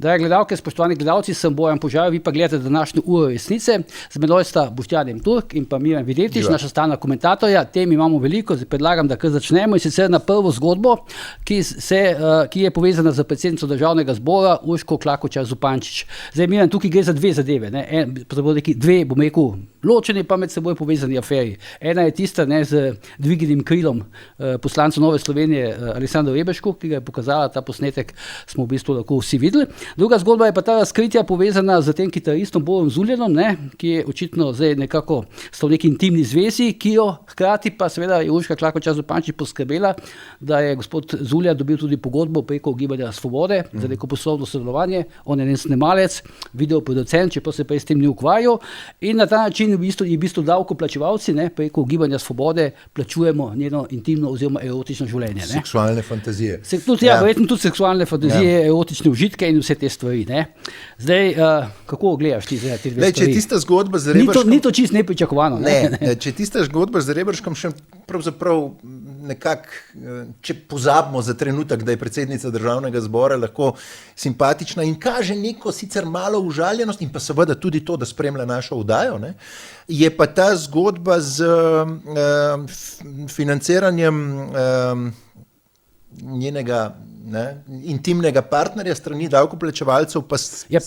Drage gledalke, spoštovani gledalci, sem Bojan Požar, vi pa gledate današnjo uro resnice. Z menoj sta Boštjan Turk in pa Miran Videtič, naša stalna komentatorja. Tem imamo veliko, zdaj predlagam, da kar začnemo, in sicer na prvo zgodbo, ki je povezana z predsednico Državnega zbora Urško Klakočar Zupančič. Zdaj, Miran, tukaj gre za dve zadeve, ne? Dve, bom rekel, ločeni pa med seboj povezani aferi. Ena je tista, ne, z dvignjenim krilom poslanca Nove Slovenije Aleksandra Reberšku, ki ga je pokazala ta posnetek, smo v bistvu lahko vsi videli. Druga zgodba je pa ta razkritja povezana z tem kitaristom Borom Zuljanom, ne, ki je očitno zdaj nekako sta v neki intimni zvezi, ki jo hkrati pa seveda je Urška Klakočar Zupančič poskrbela, da je gospod Zuljan dobil tudi pogodbo preko Gibanja Svobode za neko poslovno sodelovanje. On je snemalec, videoproducent, čeprav se prej s tem ni ukvarjal, in na ta način v bistvu davkoplačevalci, ne, preko Gibanja Svobode plačujemo njeno intimno oziroma erotično življenje. Ne. Seksualne fantazije. Verjetno tudi seksualne fantazije, erotične užitke in vse te stvari. Ne. Zdaj, kako gledaš ti zdaj te dve stvari? Če je tista zgodba z Reberškom... Ni to čisto nepričakovano. Ne, če je tista zgodba z Reberškom še pravzaprav nekako, če pozabimo za trenutek, da je predsednica Državnega zbora lahko simpatična in kaže neko sicer malo užaljenost in pa seveda tudi to, da spremlja našo oddajo, ne, je pa ta zgodba z financiranjem njenega intimnega partnerja strani davkoplačevalcev pa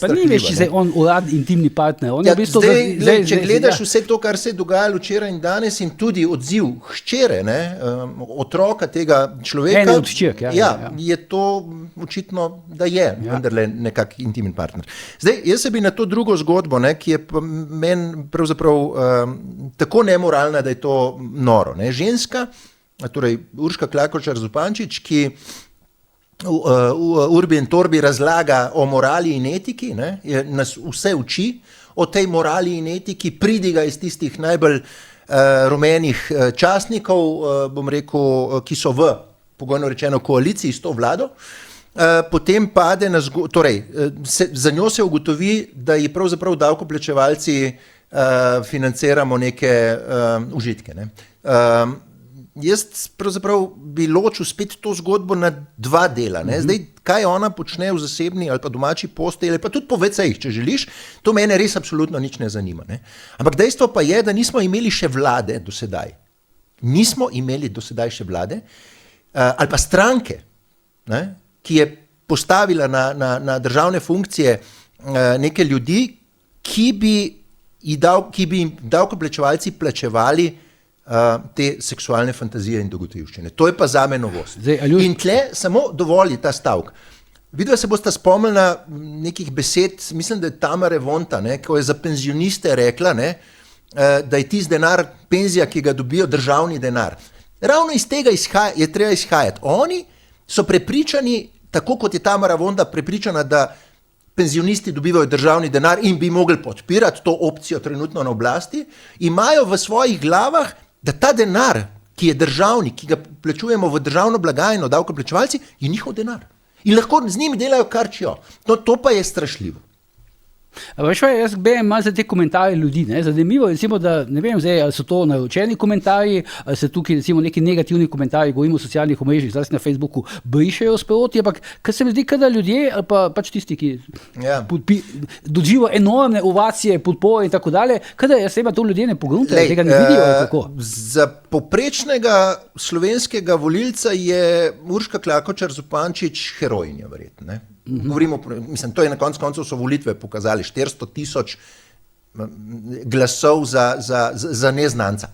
pa ni več, če je on urad intimni partner. On je v bistvu če gledaš vse to, kar se je dogajalo včeraj in danes in tudi odziv hčere, otroka tega človeka, ene od hčerk, je to očitno, da je vendarle nekak intimen partner. Zdaj, jaz se bi na to drugo zgodbo, ki je meni pravzaprav tako nemoralna, da je to noro. Ženska, torej Urška Klakočar Zupančič, ki Urbi in Torbi razlaga o morali in etiki, nas vse uči o tej morali in etiki, pridiga iz tistih najbolj rumenih častnikov, bom rekel, ki so v, pogojno rečeno, koaliciji s to vlado, potem pade na za njo se ugotovi, da ji pravzaprav davkoplačevalci financiramo neke užitke. Jaz pravzaprav bi ločil spet to zgodbo na dva dela. Zdaj, kaj ona počne v zasebni ali pa domači postelji, pa tudi po WC-jih, če želiš, to mene res absolutno nič ne zanima. Ampak dejstvo pa je, da nismo imeli še vlade do sedaj. Nismo imeli do sedaj še vlade ali pa stranke, ki je postavila na državne funkcije neke ljudi, ki bi jim davkoplačevalci plačevali te seksualne fantazije in dogotovščine. To je pa zame novost. In tle samo dovolj ta stavek. Vidva se bosta spomnila nekih besed, mislim, da je Tamare Vonta, ko je za penzioniste rekla, da je tisti denar, penzija, ki ga dobijo, državni denar. Ravno iz tega je treba izhajati. Oni so prepričani, tako kot je Tamara Vonta prepričana, da penzionisti dobivajo državni denar in bi mogli podpirati to opcijo trenutno na oblasti, imajo v svojih glavah, da ta denar, ki je državni, ki ga plačujemo v državno blagajno, davkoplačevalci, je njihov denar. In lahko z njimi delajo kar čijo. To pa je strašljivo. Veš, jaz berem malo za te komentarje ljudi. Zanimivo je, recimo, da ne vem, zdaj, ali so to naročeni komentarji, ali se tukaj recimo neki negativni komentarji, govorimo o socialnih omrežjih, zdaj na Facebooku, brišejo sproti, ampak kar se mi zdi, da ljudje, ali pa pač tisti, ki doživijo enormne ovacije, podpore in tako dalje, da jaz to ljudje ne pogruntajo, tega ne vidijo. Tako. Za poprečnega slovenskega volilca je Urška Klakočar Zupančič herojinja, verjetno, Govorimo, mislim, to je na koncu koncev so volitve pokazali 400,000 glasov za neznanca.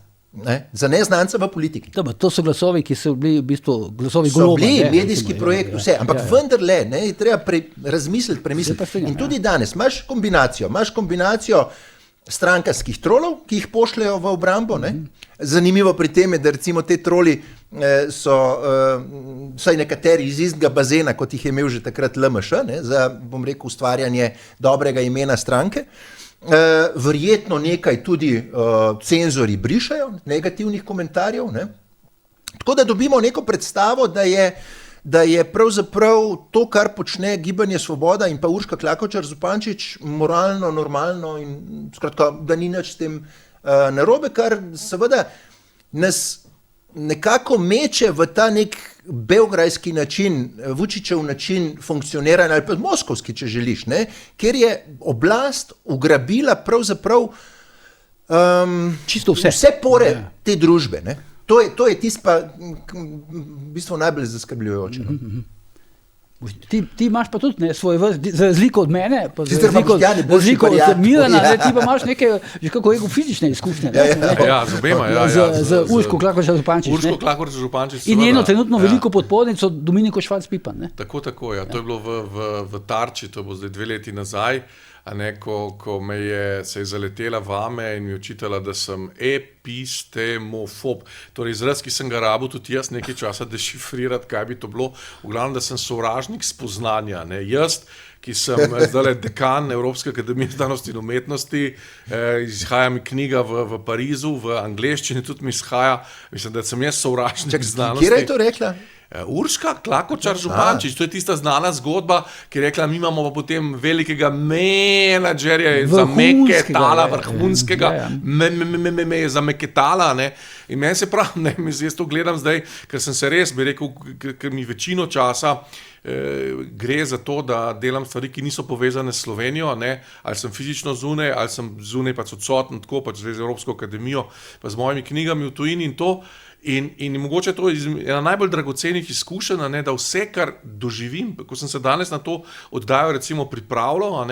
Za neznanca v politiki. To so glasovi, ki so bili v bistvu glasovi Goloba. So bili medijski projekt, vse, ampak vendarle je treba razmisliti, premisliti. In tudi danes imaš kombinacijo strankarskih trolov, ki jih pošljajo v obrambo. Zanimivo pri tem je, da recimo te troli so vsaj nekateri iz istega bazena, kot jih je imel že takrat LMŠ, za, bom rekel, ustvarjanje dobrega imena stranke. Verjetno nekaj tudi cenzori brišajo, negativnih komentarjev. Tako da dobimo neko predstavo, da je pravzaprav to, kar počne Gibanje Svoboda in pa Urška Klakočar Zupančič, moralno, normalno in skratka, da ni nič s tem narobe, kar seveda nas nekako meče v ta nek beograjski način, Vučićev način funkcioniranja, ali pa moskovski, če želiš, ne? Ker je oblast ugrabila pravzaprav čisto vse pore te družbe. Ne? To je tisto pa v bistvu najbolj zaskrbljujoče. Ti imaš pa tudi svoj vrst, za razliko od mene, pa za razliko od Milana, ti pa imaš neke, že kako ego fizične izkušnje. Z obema, z Urško Klakočar Zupančič. Urško Klakočar Zupančič. In njeno trenutno veliko podpornico Dominiko Švarc-Pipan. Tako, ja. To je bilo v Tarči, to bo zdaj 2 leti nazaj, ko se je zaletela vame in mi očitala, da sem epistemofob. Torej izraz, ki sem ga rabil tudi jaz nekaj časa dešifrirati, kaj bi to bilo. V glavnem, da sem sovražnik spoznanja. Ne? Jaz, ki sem zdaj dekan Evropske akademije znanosti in umetnosti, izhaja mi knjiga v Parizu, v angleščini tudi mi izhaja, mislim, da sem jaz sovražnik znanosti. Kje je to rekla? Urška Klakočar Zupančič, to je tista znana zgodba, ki je rekla, mi imamo pa potem velikega menadžerja za meketala, vrhunskega, me je za meketala, ne, in meni se pravi, ne, jaz to gledam zdaj, ker sem se res, bi rekel, ker mi večino časa gre za to, da delam stvari, ki niso povezane s Slovenijo, ne, ali sem fizično zunaj, ali sem zunaj pač odsoten, tako pač z Evropsko akademijo, pa z mojimi knjigami v tujini in to. In mogoče to je ena najbolj dragocenih izkušenj, da vse, kar doživim, ko sem se danes na to oddajo recimo pripravljal,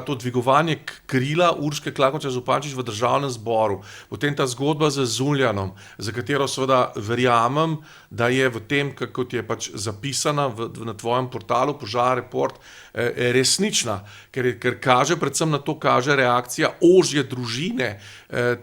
to dvigovanje krila Urške Klakočar Zupančič v Državnem zboru, potem ta zgodba z Zuljanom, za katero seveda verjamem, da je v tem, kot je pač zapisana na tvojem portalu Požar Report, resnična, ker kaže, predvsem na to kaže reakcija ožje družine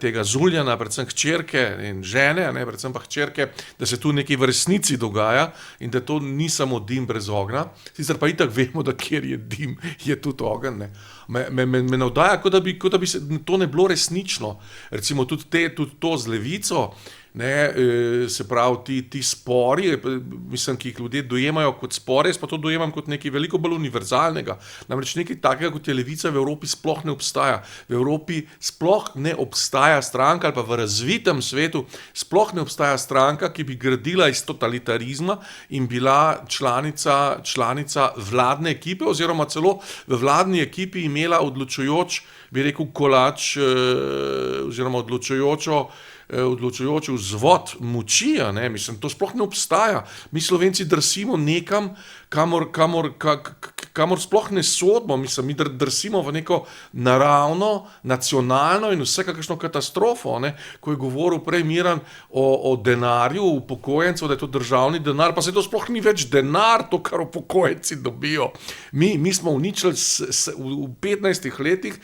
tega Zuljana, predvsem hčerke in žene, predvsem pa hčerke, da se tu nekaj v resnici dogaja in da to ni samo dim brez ognja. Sicer pa itak vemo, da kjer je dim, je tudi ogenj. Me navdaja, kot da bi se to ne bilo resnično. Recimo tudi to z levico, se pravi ti spori, mislim, ki jih ljudje dojemajo kot spore, jaz pa to dojemam kot nekaj veliko bolj univerzalnega. Namreč nekaj takega, kot je levica, v Evropi sploh ne obstaja. V Evropi sploh ne obstaja stranka, ali pa v razvitem svetu sploh ne obstaja stranka, ki bi gradila iz totalitarizma in bila članica vladne ekipe, oziroma celo v vladni ekipi imela odločujoč, bi rekel, kolač, oziroma odločujoč vzvod moči, mislim, to sploh ne obstaja. Mi Slovenci drsimo nekam, kamor sploh ne sodimo, mislim, mi drsimo v neko naravno, nacionalno in vsekakšno katastrofo, ko je govoril prej Miran o denarju upokojencev, da je to državni denar, pa se to sploh ni več denar, to, kar upokojenci dobijo. Mi smo uničili v 15 letih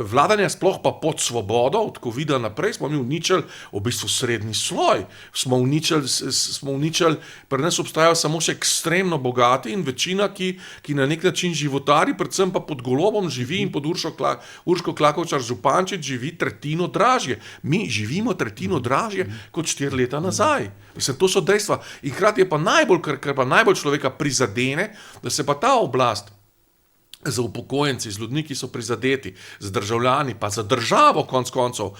vladanja, sploh pa pod Svobodo, od covida naprej, smo mi uničili v bistvu srednji sloj. Smo uničili, pri nas obstajajo samo še ekstremno bogati in večina, ki na nek način životari, predvsem pa pod Golobom živi in pod Urško Klakočar Zupančič živi tretjino dražje. Mi živimo tretjino dražje kot 4 leta nazaj. Mislim, to so dejstva. In hkrati je pa najbolj, kar pa najbolj človeka prizadene, da se pa ta oblast za upokojenci, z ljudmi, ki so prizadeti, z državljani, pa za državo konec koncev,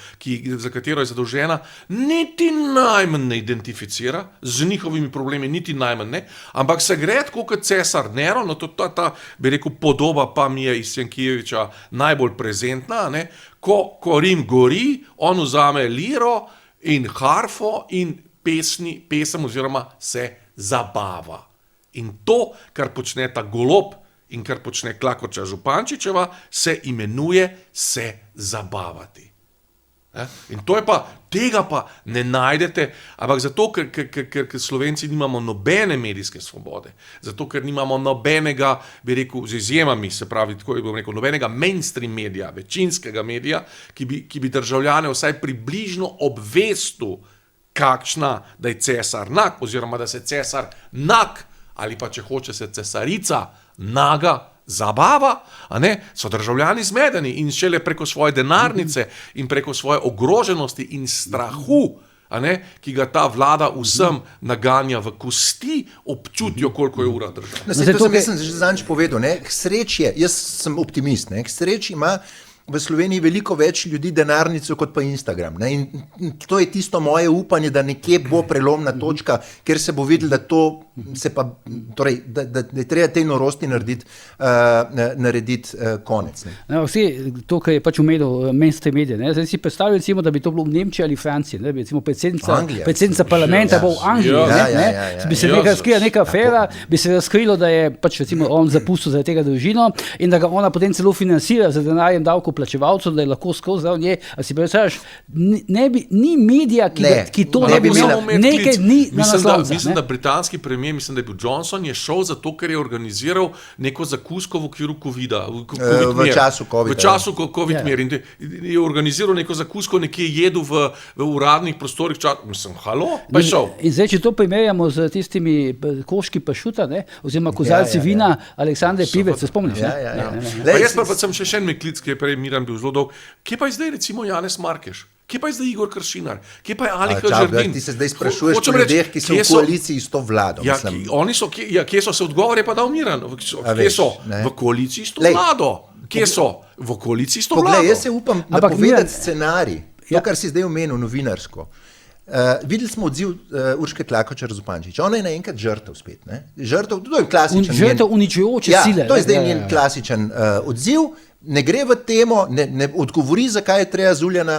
za katero je zadolžena, niti najmanj ne identificira z njihovimi problemi, niti najmanj ne, ampak se gre tako kot cesar Nero, no to ta, bi rekel, podoba pa mi je iz Sienkiewicza najbolj prezentna, ko Rim gori, on vzame liro in harfo in pesem oziroma se zabava. In to, kar počne ta Golob, in kar počne Klakočar Zupančičeva, se imenuje se zabavati. In to je pa, tega pa ne najdete, ampak zato, ker Slovenci nimamo nobene medijske svobode, zato, ker nimamo nobenega, bi rekel, z izjemami, se pravi, tako bom rekel, nobenega mainstream medija, večinskega medija, ki bi državljane vsaj približno obvestil, kakšna, da je cesar nag, oziroma da se cesar nag, ali pa če hoče se cesarica naga zabava, so državljani zmedeni in šele preko svoje denarnice in preko svoje ogroženosti in strahu, ki ga ta vlada vsem naganja v kosti, občutijo, koliko je ura država. To sem že zadnjič povedal, k sreči je, jaz sem optimist, k sreči ima v Sloveniji veliko več ljudi denarnico kot pa Instagram. Ne? In to je tisto moje upanje, da nekje bo prelomna točka, kjer se bo videlo, da to se pa, torej, da je treba tej norosti narediti konec. Ne? No, vsi to, kar je pač umedel mainstream medije, ne? Zdaj si predstavljaj, recimo, da bi to bilo v Nemčiji ali Franciji, ne? Recimo predsednica parlamenta bo v Angliji, bi se razkrila neka afera, bi se razkrilo, da je pač recimo on zapustil zaradi tega družino in da ga ona potem celo financira za denarjem davkoplačevalcev, da je lahko skozi zraven nje. A si predstavljaš, ni medija, ki to ne bi imel nekaj dni na naslovnicah. Mislim, da britanski premijer, mislim, da je bil Johnson, je šel zato, ker je organiziral neko zakusko v okviru COVID-a. V času COVID-a. V času COVID-mer. In je organiziral neko zakusko, nekje jedu v uradnih prostorih. Mislim, halo, pa je šel. In zdaj, če to primerjamo z tistimi koški pašuta, ne, oziroma kozalci vina Aleksandre Pivec, se spomniš? Jaz pa sem še en klic, ki je prej Miran bil zelo dolg. Kje pa je zdaj recimo Janez Markeš? Kje pa je zdaj Igor Kršinar? Kje pa je Alika Žerdin? Ti se zdaj sprašuješ po ljudeh, ki so v koaliciji s to vlado. Oni so, kje so se odgovore pa dal Miran? Kje so? V koaliciji s to vlado. Kje so? V koaliciji s to vlado. Poglej, jaz se upam napovedati scenarij, to, kar si zdaj omenil novinarsko. Videli smo odziv Urške Klakočar Zupančič. Ona je naenkrat žrtev spet. Ne? Žrtev, to je klasičen. Žrtev uničujoče sile. To je zdaj njen klasičen odziv. Ne gre v temo, ne odgovori, zakaj je treba Zuljana,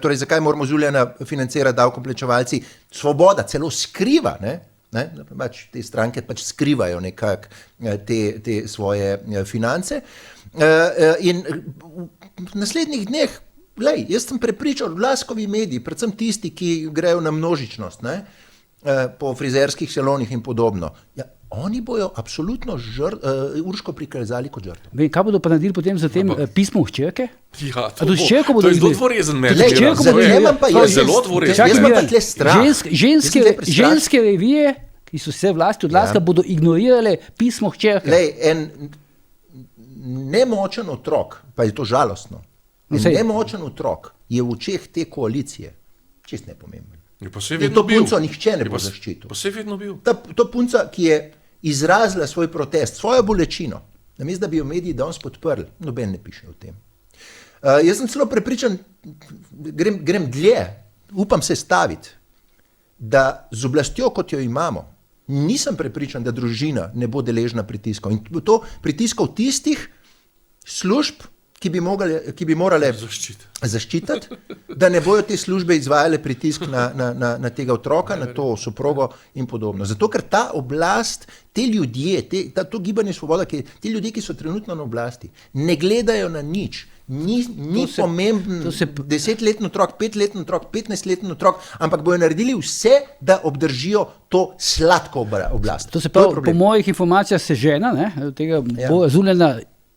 torej zakaj moramo Zuljana financirati davkoplačevalci. Svoboda celo skriva, ne? Pač te stranke pač skrivajo nekako te svoje finance. In v naslednjih dneh, glej, jaz sem prepričal, vlaskovi mediji, predvsem tisti, ki grejo na množičnost, ne? Po frizerskih salonih in podobno. Ja, oni bojo absolutno Urško prikazali kot žrtev. Kaj bodo pa naredili potem za tem pismom hčerke? Ja, to je zelo dvorezen meč. Zelo dvorezen. Ženske revije, ki so se vlasti odlaska, bodo ignorirale pismo hčerke. Lej, en nemočen otrok, pa je to žalostno, nemočen otrok je v očeh te koalicije čist nepomemben. In to punco nihče ne bo zaščitil. Pa se je vedno bil. To punca, ki je izrazila svoj protest, svojo bolečino, namesto da bi jo mediji danes podprli, noben ne piše o tem. Jaz sem celo prepričan, grem dlje, upam se staviti, da z oblastjo, kot jo imamo, nisem prepričan, da družina ne bo deležna pritiskov. In to pritiskov tistih služb, ki bi morale zaščititi, da ne bojo te službe izvajale pritisk na tega otroka, na to soprogo in podobno. Zato, ker ta oblast, te ljudje, to gibanje Svoboda, ti ljudje, ki so trenutno na oblasti, ne gledajo na nič. Ni pomemben 10-letni otrok, 5-letni otrok, 15-letni otrok, ampak bojo naredili vse, da obdržijo to sladko oblast. To se pravi, po mojih informacijah se žena, tega bo Zuljana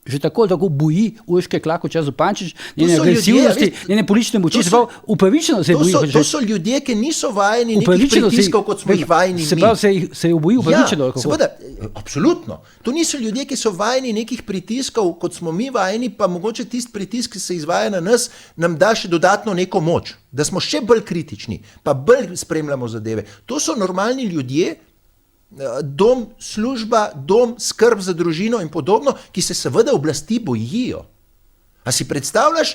že tako boji Urške Klakočar Zupančič, njene agresivnosti, njene politične moči, se pravi, upravičeno se boji. To so ljudje, ki niso vajeni nekih pritiskov, kot smo jih vajeni mi. Se pravi, se je boji upravičeno. Ja, seveda, absolutno. To niso ljudje, ki so vajeni nekih pritiskov, kot smo mi vajeni, pa mogoče tisti pritisk, ki se izvaja na nas, nam da še dodatno neko moč, da smo še bolj kritični, pa bolj spremljamo zadeve. To so normalni ljudje, dom, služba, dom, skrb za družino in podobno, ki se seveda oblasti bojijo. A si predstavljaš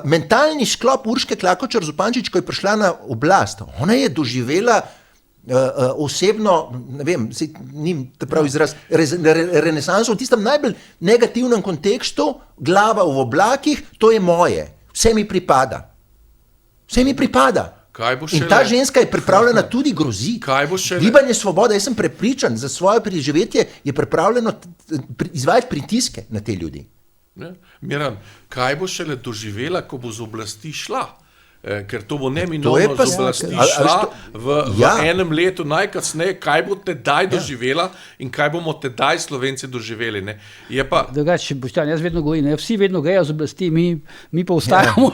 mentalni sklop Urške Klakočar Zupančič, ko je prišla na oblast? Ona je doživela osebno, ne vem, nim prav izraz, renesanso v tistem najbolj negativnem kontekstu, glava v oblakih, to je moje, vse mi pripada. Vse mi pripada. In ta ženska je pripravljena tudi groziti. Gibanje Svobode, jaz sem prepričan, za svoje preživetje je pripravljeno izvajati pritiske na te ljudi. Miran, kaj bo šele doživela, ko bo z oblasti šla? Ker to bo neminovno z oblasti šla v enem letu najkasneje, kaj bo tedaj doživela in kaj bomo tedaj Slovenci doživeli. Drugače, Boštjan, jaz vedno govorim, vsi vedno grejo z oblasti, mi pa ostajamo.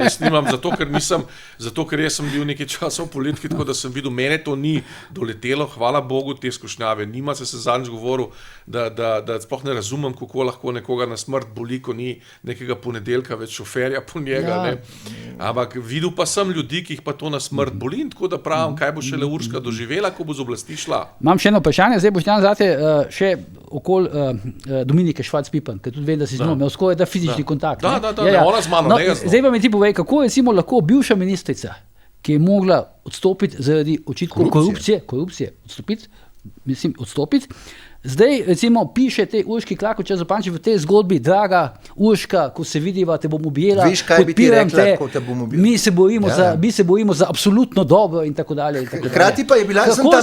Jaz nimam, zato ker jaz sem bil nekaj časa v politiki, tako da sem videl, mene to ni doletelo, hvala Bogu, te skušnjave. Nima se zadnjič govoril, da sploh ne razumem, kako lahko nekoga na smrt boli, ko ni nekega ponedeljka več šoferja po njega. Ampak ampak videl pa sem ljudi, ki jih pa to na smrt boli, tako da pravim, kaj bo šele Urška doživela, ko bo z oblasti šla. Imam še eno vprašanje, zdaj Boštjan zate še okoli Dominike Švarc-Pipan, ker tudi vem, da si z njo imel skoraj da fizični kontakt. Da, ona z mano, ne jaz. Zdaj pa mi ti povej, kako recimo lahko bivša ministrica, ki je mogla odstopiti zaradi očitkov korupcije, odstopiti, zdaj recimo piše tej Urški Klakočar Zupančič v tej zgodbi, draga Urška, ko se vidiva, te bom objela, veš, kaj bi ti rekla, ko te bom objela? Mi se bojimo za absolutno dobro in tako dalje. Hkrati pa je bila sem tam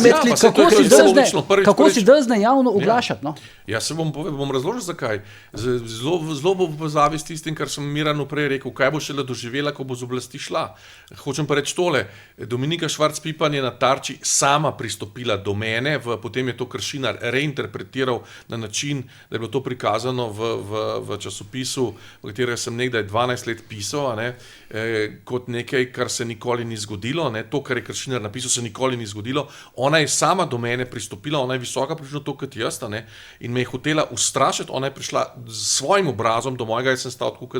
kako si drzne javno oglašati? No? Jaz se bom razložil, zakaj. Zelo bo v povezavi s tistim, kar sem Miranu prej rekel, kaj bo šele doživela, ko bo z oblasti šla. Hočem pa reči tole, Dominika Švarc-Pipan je na Tarči sama pristopila do mene, potem je to Kršinar reinterpretiral na način, da je bilo to prikazano v časopisu, v katerem sem nekdaj 12 let pisal, kot nekaj, kar se nikoli ni zgodilo. To, kar je Kršinar napisal, se nikoli ni zgodilo. Ona je sama do mene pristopila, ona je visoka prišla to kot jaz, in me je hotela ustrašiti. Ona je prišla s svojim obrazom do mojega, jaz sem stal tako,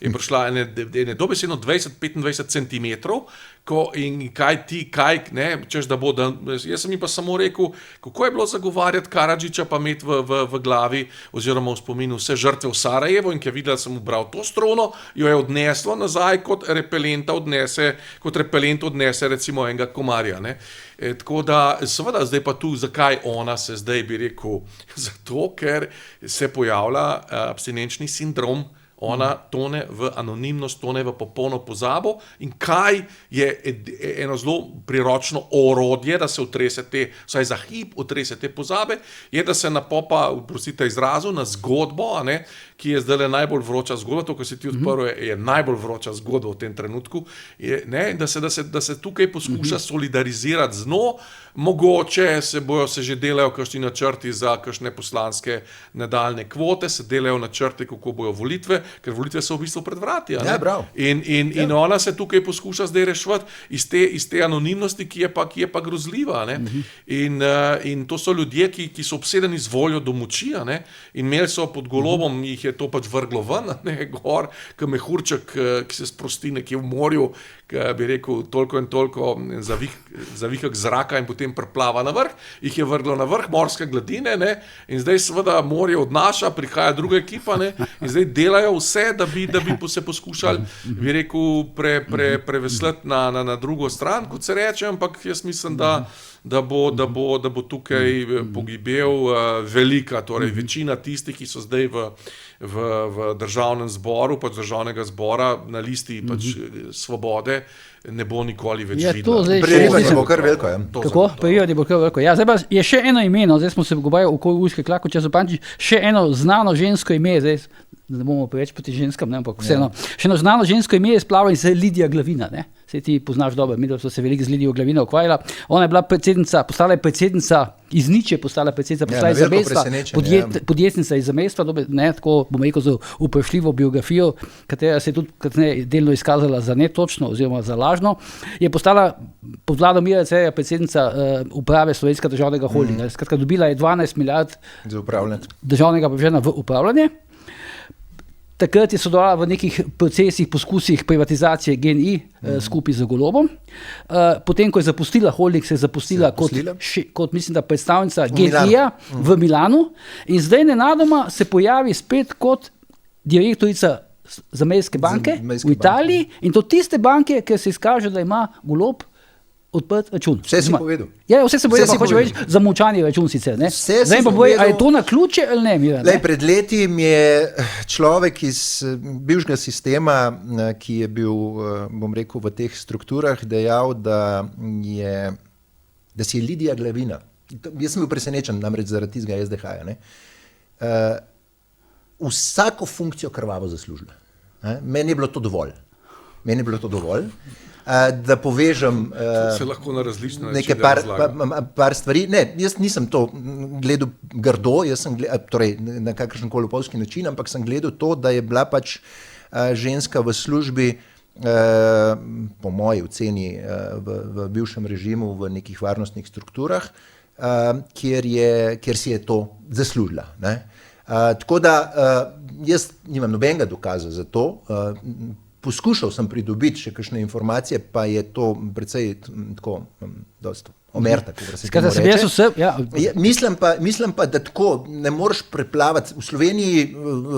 je prišla ene dobesedno 20-25 centimetrov, in češ da bo, jaz sem ji pa samo rekel, kako je bilo zagovarjati Karadžiča pa imeti v glavi oziroma v spominu vse žrtve v Sarajevo, in ki je videla, da sem ubral to strono, jo je odneslo nazaj kot repelent odnese recimo enega komarja. Tako da, seveda, zdaj pa tu, zakaj ona se zdaj bi rekel, zato, ker se pojavlja abstinenčni sindrom. Ona tone v anonimnost, tone v popolno pozabo, in kaj je eno zelo priročno orodje, da se vsaj za hip utrese te pozabe, je, da se napopa, prosite izrazu, na zgodbo, ki je zdaj najbolj vroča zgodba, to, kar si ti odprl, je najbolj vroča zgodba v tem trenutku, da se tukaj poskuša solidarizirati z njo. Mogoče se že delajo kakšni načrti za kakšne poslanske nadaljne kvote, se delajo načrti, kako bojo volitve, ker volitve so v bistvu pred vrati. In ona se tukaj poskuša zdaj reševati iz te anonimnosti, ki je pa grozljiva. In to so ljudje, ki so obsedeni z voljo do moči, in imeli so pod Golobom, jih je to pač vrglo ven, gor, kot mehurček, ki se sprosti nekje v morju, bi rekel, toliko in toliko zavihek zraka in potem preplava na vrh, jih je vrglo na vrh morske gladine, in zdaj seveda morje odnaša, prihaja druga ekipa, in zdaj delajo vse, da bi se poskušali, bi rekel, prevesliti na drugo stran, kot se reče, ampak jaz mislim, da bo tukaj pogibel velika, torej večina tistih, ki so zdaj v državnem zboru, pač državnega zbora na listi pač Svobode, ne bo nikoli več videla. Prerivanje bo kar veliko. Kako? Prerivanje bo kar veliko. Ja, zdaj pa je še eno ime, zdaj smo se pogovarjali okoli Urške Klakočar Zupančič, še eno znano žensko ime, zdaj ne bomo preveč proti ženskam, ampak vseeno. Še eno znano žensko ime je splavila in se Lidija Glavina, Saj ti poznaš dobro, mi so se veliko z Lidijo Glavino ukvarjala. Ona je bila postala je predsednica iz niče, postala je zamestva, podjetnica iz zamestva, tako bomo rekel z vprašljivo biografijo, katera se je tudi delno izkazala za netočno oziroma za lažno, je postala pod vlado Mira Cerarja predsednica uprave Slovenskega državnega holdinga. Skratka, dobila je 12 milijard državnega premoženja v upravljanje. Takrat je sodelovala v nekih procesih, poskusih privatizacije GEN-I skupaj z Golobom. Potem, ko je zapustila holding, se je zapustila kot mislim, da predstavnica GEN-I-ja v Milanu, in zdaj nenadoma se pojavi spet kot direktorica Zamejske banke v Italiji, in to tiste banke, ker se izkaže, da ima Golob odprt račun. Vse si povedal. Ja, vse se povedal, pa hoče reči, zamolčani račun sicer. Zdaj pa povej, ali je to na ključe ali ne? Pred leti mi je človek iz bivšega sistema, ki je bil, bom rekel, v teh strukturah, dejal, da si je Lidija Glavina. Jaz sem bil presenečen, namreč zaradi tistega SDH-ja. Vsako funkcijo krvavo zaslužila. Meni je bilo to dovolj. Da povežem nekaj par stvari. Ne, jaz nisem to gledal grdo, jaz sem torej na kakršen koli opolski način, ampak sem gledal to, da je bila pač ženska v službi, po moji oceni, v bivšem režimu, v nekih varnostnih strukturah, kjer si je to zaslužila. Tako da jaz nimam nobenega dokaza za to, poskušal sem pridobiti še kakšne informacije, pa je to precej tako dosti omerta, kako se temu reče. Mislim pa, da tako ne moreš preplavati v Sloveniji,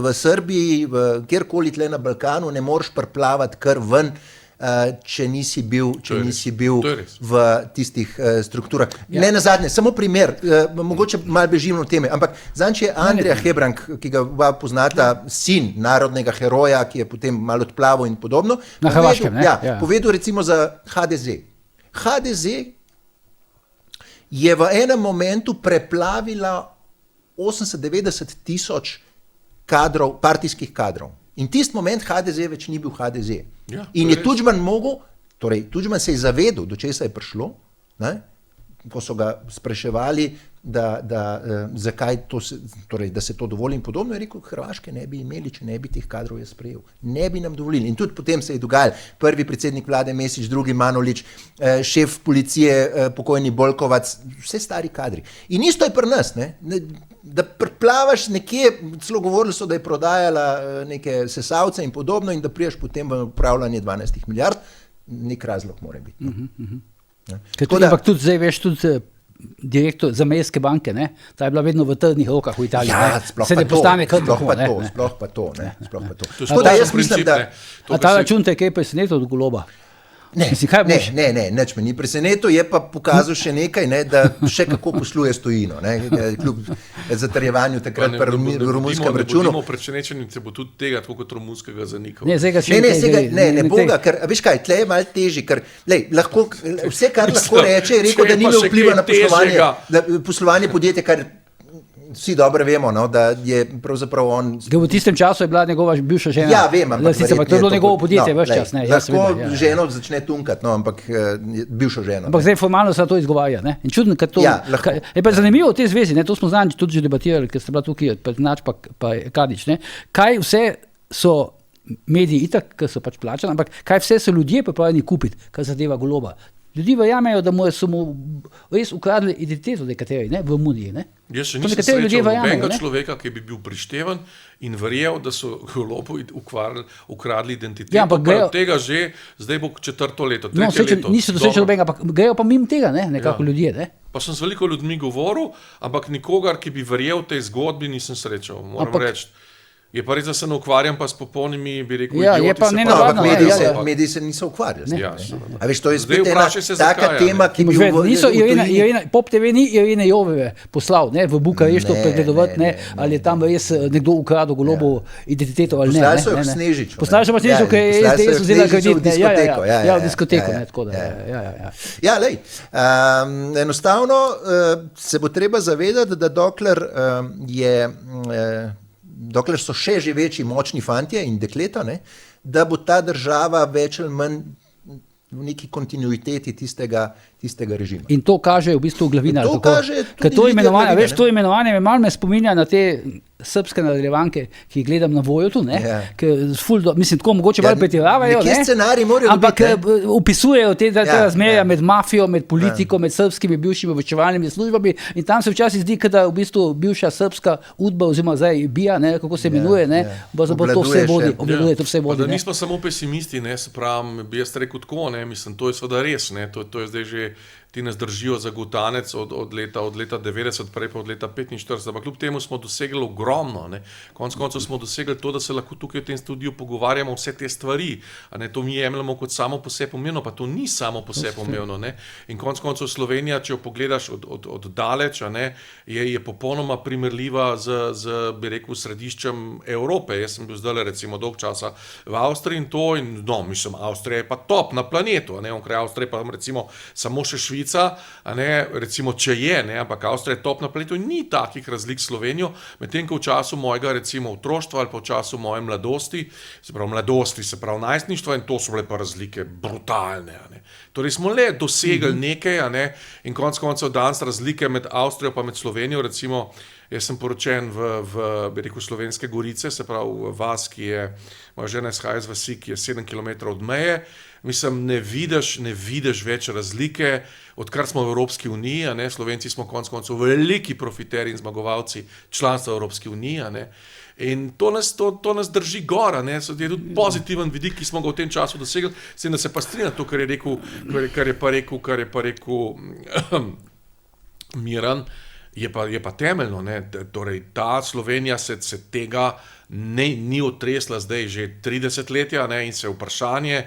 v Srbiji, kjerkoli tle na Balkanu, ne moreš preplavati kar ven, če nisi bil v tistih strukturah. Ne nazadnje, samo primer, mogoče malo bežim od teme, ampak zanj je Andrija Hebrang, ki ga oba poznata, sin narodnega heroja, ki je potem malo odplaval in podobno, na Hrvaškem, povedal recimo za HDZ. HDZ je v enem momentu preplavila 80-90 tisoč kadrov, partijskih kadrov. In tisti moment HDZ več ni bil HDZ. Ja, in je Tudžman mogel, torej Tudžman se je zavedel, do česa je prišlo, ne? Ko so ga spraševali, zakaj to torej, da se to dovoli in podobno, je rekel, Hrvaške ne bi imeli, če ne bi teh kadrov jaz sprejel. Ne bi nam dovolili. In tudi potem se je dogajalo. Prvi predsednik vlade Mesić, drugi Manolič, šef policije, pokojni Bolkovac, vse stari kadri. In isto je pri nas, ne? Da preplavaš nekje, celo govorili so, da je prodajala neke sesavce in podobno in da priješ potem v upravljanje 12 milijard, nek razlog mora biti. Ampak tudi zdaj veš, tudi direktor zamejske banke, ne? Ta je bila vedno v trdnih rokah v Italiji. Ja, se ne postane kar tako. Sploh pa to. Tako da jaz mislim, da... A ta račun te je kaj presenetil od Goloba? Ne, nič me ni presenetil, je pa pokazal še nekaj, ne, da še kako posluje s tujino, ne, kljub zatrjevanju takrat pri romunskem računu. Ne bodimo presenečeni, se bo tudi tega, tako kot romunskega zanikal. Ne, boga, ker, veš kaj, tle je malo težji, ker lahko, vse, kar lahko reče, je rekel, da nima vpliva na poslovanje podjetja, kar vsi dobro vemo, no, da je pravzaprav on... V tistem času je bila njegova bivša žena. Ja, vem, ampak to je bilo njegovo podjetje, ves čas. Lahko ženo začne tunkat, no, ampak bivšo ženo. Ampak zdaj formalno se to izgovarja, ne? In čudno, ker to... Je pa zanimivo v tej zvezi, ne, to smo znani tudi že debatirali, ker ste bila tukaj Prednač pa Kadič, ne? Kaj vse so mediji itak, ker so pač plačani, ampak kaj vse so ljudje pripravljeni kupiti, kar zadeva Goloba. Ljudje verjamejo, da so mu res ukradli identiteto nekateri, ne, v Romuniji, ne. Jaz še nisem srečal nobenega človeka, ki bi bil prišteven in verjel, da so Golobu ukradli identiteto. Ja, ampak od tega že, zdaj bo 4. leto, 3. leto. Niso dosečali nobenega, ampak grejo pa mimo tega, ne, nekako ljudje, ne. Pa sem z veliko ljudmi govoril, ampak nikogar, ki bi verjel tej zgodbi, nisem srečal, moram reči. Je pa res, da se ne ukvarjam pa s popolnimi, bi rekel, mediji se niso ukvarjali. A veš, to je spet ena taka tema, ki bi Pop TV ni Irene Joveve poslal, ne, v Bukareštu pregledovati, ne, ali je tam res nekdo ukradel Golobovo identiteto ali ne. Poslali so jo k Snežiču. Poslali so pa Snežiču, ker je SDS vzela kredit. Ja, v diskoteko, ne, tako da. Ja, lej, enostavno se bo treba zavedati, da dokler so še živeči močni fantje in dekleta, ne, da bo ta država več ali manj v neki kontinuiteti tistega režima. In to kaže v bistvu Glavina. To kaže tudi to imenovanje, veš, to imenovanje me malo spominja na te srbske nadaljevanke, ki jih gledam na Voyotu, ne, mislim, tako mogoče malo pretiravajo, ne, ampak opisujejo te razmerja med mafijo, med politiko, med srbskimi bivšimi obveščevalnimi službami in tam se včasih zdi, da v bistvu bivša srbska udba oziroma zdaj BIA, ne, kako se imenuje, ne, bo to vse vodi, obvladuje to vse vodi. Da nismo samo pesimisti, ne, se pravim, bi jaz rekel tako, ne, mislim, to je seveda res, ne, to je zdaj že ti nas držijo za gutanec od leta 90, prej pa od leta 45, ampak kljub temu smo dosegli ogromno, ne. Konec koncev smo dosegli to, da se lahko tukaj v tem studiu pogovarjamo vse te stvari, a ne, to mi jemljamo kot samo po sebi pomembno, pa to ni samo po sebi pomembno, ne. In konec koncev Slovenija, če jo pogledaš od daleč, a ne, je popolnoma primerljiva z bi rekel, središčem Evrope. Jaz sem bil zdaj recimo dolg časa v Avstriji in to, in no, mislim, Avstrija je pa top na planetu, a ne, onkraj Avstrije pa recimo samo še Švica, a ne, recimo, če je, ne, ampak Avstrija je top na planetu in ni takih razlik s Slovenijo, medtem ko v času mojega recimo otroštva ali pa v času moje mladosti, se pravi najstništva, in to so bile pa razlike brutalne, a ne. Torej smo le dosegli nekaj, a ne, in konec koncev danes razlike med Avstrijo pa med Slovenijo, recimo, Jaz sem poročen bi rekel, Slovenske Gorice, se pravi vas, ki je, moja žena izhaja iz vasi, ki je 7 km od meje. Mislim, ne vidiš več razlike, odkar smo v Evropski uniji, a ne, Slovenci smo konec koncev veliki profiterji in zmagovalci članstva v Evropski uniji, a ne. In to nas drži gor, ne, je tudi pozitiven vidik, ki smo ga v tem času dosegli, s tem, da se pa strinja to, kar je pa rekel Miran, je pa temeljno, ne, torej ta Slovenija se tega ni otresla zdaj že 30 letja, ne, in se vprašanje,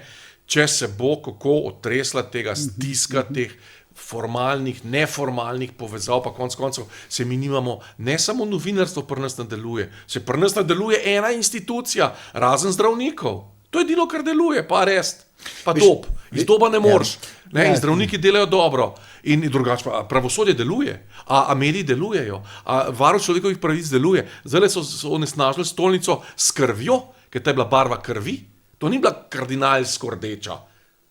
če se bo kako otresla tega stiska, teh formalnih, neformalnih povezav, pa konec koncev se mi nimamo, ne samo novinarstvo pri nas ne deluje, se pri nas ne deluje ena institucija, razen zdravnikov. To je delo, kar deluje, pa rest, pa dob. Iz doba ne moreš. Ne, in zdravniki delajo dobro. In drugače pa pravosodje deluje, a mediji delujejo, a varuh človekovih pravic deluje. Zdaj so onesnažili stolnico s krvjo, ker ta je bila barva krvi. To ni bila kardinalsko rdeča,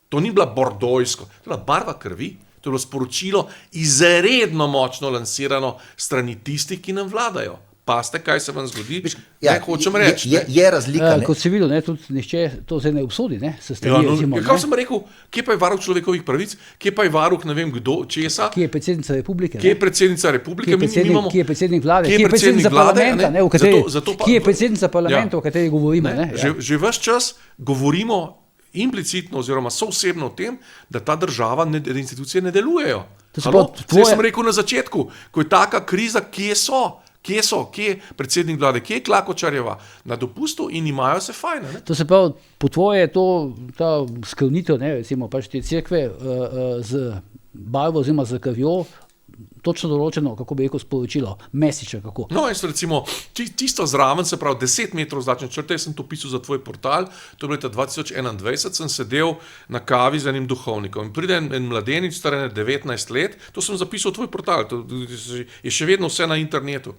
to ni bila bordojsko, to je bila barva krvi. To je bilo sporočilo izredno močno lansirano strani tistih, ki nam vladajo. Paste, kaj se vam zgodi, hočem reči. Je razlika. Kot si videl, tudi nihče to zdaj ne obsodi, ne? Kaj sem rekel, kje pa je varuh človekovih pravic, kje pa je varuh ne vem kdo, česa? Kje je predsednica republike? Kje je predsednica republike? Kje je predsednik vlade? Kje je predsednica parlamenta? Kje je predsednica parlamenta, o kateri govorimo? Že ves čas govorimo implicitno oziroma soosebno o tem, da ta država, da institucije ne delujejo. Zdaj sem rekel na začetku, ko je taka kriza, kje je predsednik vlade, kje je Klakočarjeva na dopustu in imajo se fajn. Ne? To se pravi, po tvoje ta skrnitev, recimo pač te cerkve z barvo oziroma z krvjo, točno določeno, kako bi rekel, sporočilo, mesiče, kako. No, jaz recimo, tisto zraven, se pravi 10 metrov zračne črte, jaz sem to pisal za tvoj portal, to je leta 2021, sem sedel na kavi z enim duhovnikom in pride en mladenič, star 19 let, to sem zapisal v tvoj portal, to je še vedno vse na internetu.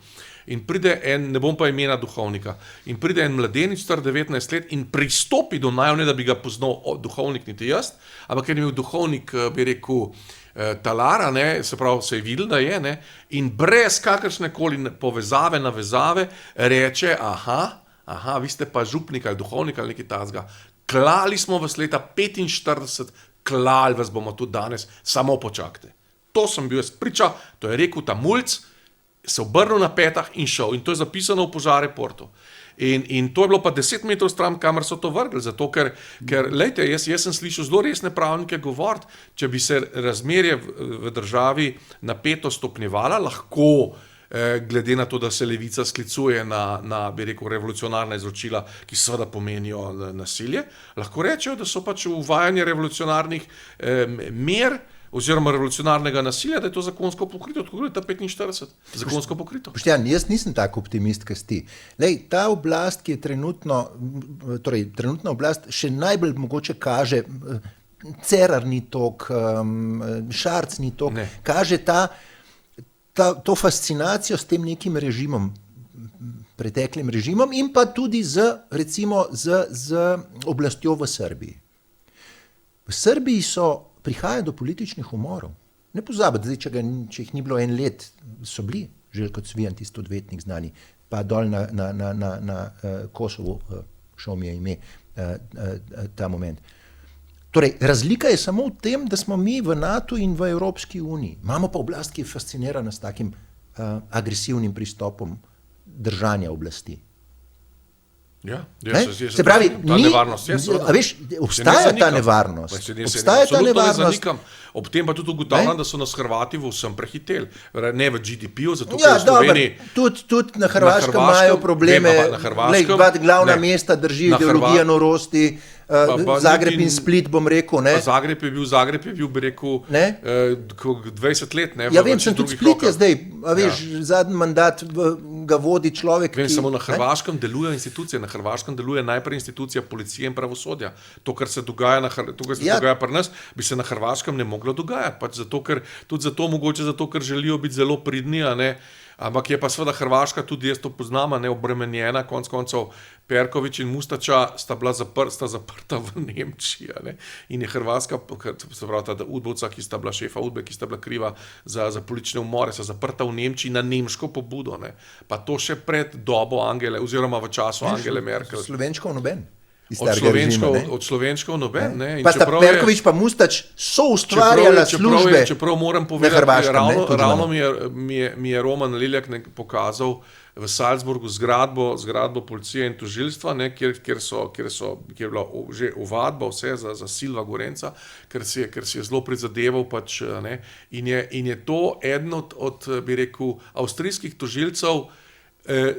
In pride ne bom pa imena duhovnika, in pride en mladenič, star 19 let in pristopi do naju, ne da bi ga poznal duhovnik niti jaz, ampak ker je imel duhovnik, bi rekel, talara, ne, se pravi, se je videl, da je, ne, in brez kakršnekoli povezave, navezave, reče, aha, vi ste pa župnik ali duhovnik ali nekaj takega. Klali smo vas leta 45, klali vas bomo tudi danes, samo počakajte. To sem bil jaz priča, to je rekel ta mulc, se obrnil na petah in šel. In to je zapisano v Požar reportu. In to je bilo pa 10 metrov stran, kamor so to vrgli, zato ker lejte, jaz sem slišal zelo resne pravnike govoriti, če bi se razmerje v državi napeto stopnjevala, lahko, glede na to, da se levica sklicuje na bi rekel, revolucionarna izročila, ki seveda pomenijo nasilje, lahko rečejo, da so pač uvajanje revolucionarnih mer oziroma revolucionarnega nasilja, da je to zakonsko pokrito, tako je ta 45, zakonsko pokrito. Boštjan, jaz nisem tak optimist, kot ti. Lej, ta oblast, ki je trenutna oblast, še najbolj mogoče kaže, Cerar ni tok, Šarc ni tok, kaže to fascinacijo s tem nekim režimom, preteklim režimom in pa tudi recimo z oblastjo v Srbiji. V Srbiji prihaja do političnih umorov. Ne pozabiti, če jih ni bilo en let, so bili, Željko Cvijan, tisti odvetnik znani, pa dol na Kosovu, šel mi je ime ta moment. Torej, razlika je samo v tem, da smo mi v NATO in v Evropski uniji. Imamo pa oblast, ki je fascinirana s takim agresivnim pristopom držanja oblasti. Se pravi, obstaja ta nevarnost. Ob tem pa tudi ugotavljam, da so nas Hrvati v vsem prehiteli. Ne v GDP-ju, zato ker v Sloveniji... Tudi na Hrvaškem imajo probleme, glavna mesta držijo ideologija norosti, Zagreb in Split, bom rekel. Zagreb je bil, bi rekel, 20 let. Ja, vem, sem tudi Split je zdaj, zadnji mandat ga vodi človek, ki... Vem, samo na Hrvaškem delujejo institucije, na Hrvaškem deluje najprej institucija policije in pravosodja. To, kar se dogaja pri nas, bi se na Hrvaškem ne moglo dogajati. Pač zato, ker želijo biti zelo pridni, Ampak je pa seveda Hrvaška, tudi jaz to poznam, neobremenjena, konec koncev Perković in Mustača sta zaprta v Nemčiji. Ne? In je Hrvaška, se pravi ta udbovca, ki sta bila šefa udbe, ki sta bila kriva za politične umore, sta zaprta v Nemčiji na nemško pobudo. Ne? Pa to še pred dobo Angele, oziroma v času Angele Merkel. Slovenčkov noben. Od Slovenčkov noben. Pa sta Perković pa Mustač so ustvarjala službe. Čeprav moram povedati, ravno mi je Roman Leljak pokazal v Salzburgu zgradbo policije in tožilstva, kjer je bila že ovadba vse za Silva Gorenca, ker si je zelo prizadeval pač, in je to eden od bi rekel, avstrijskih tožilcev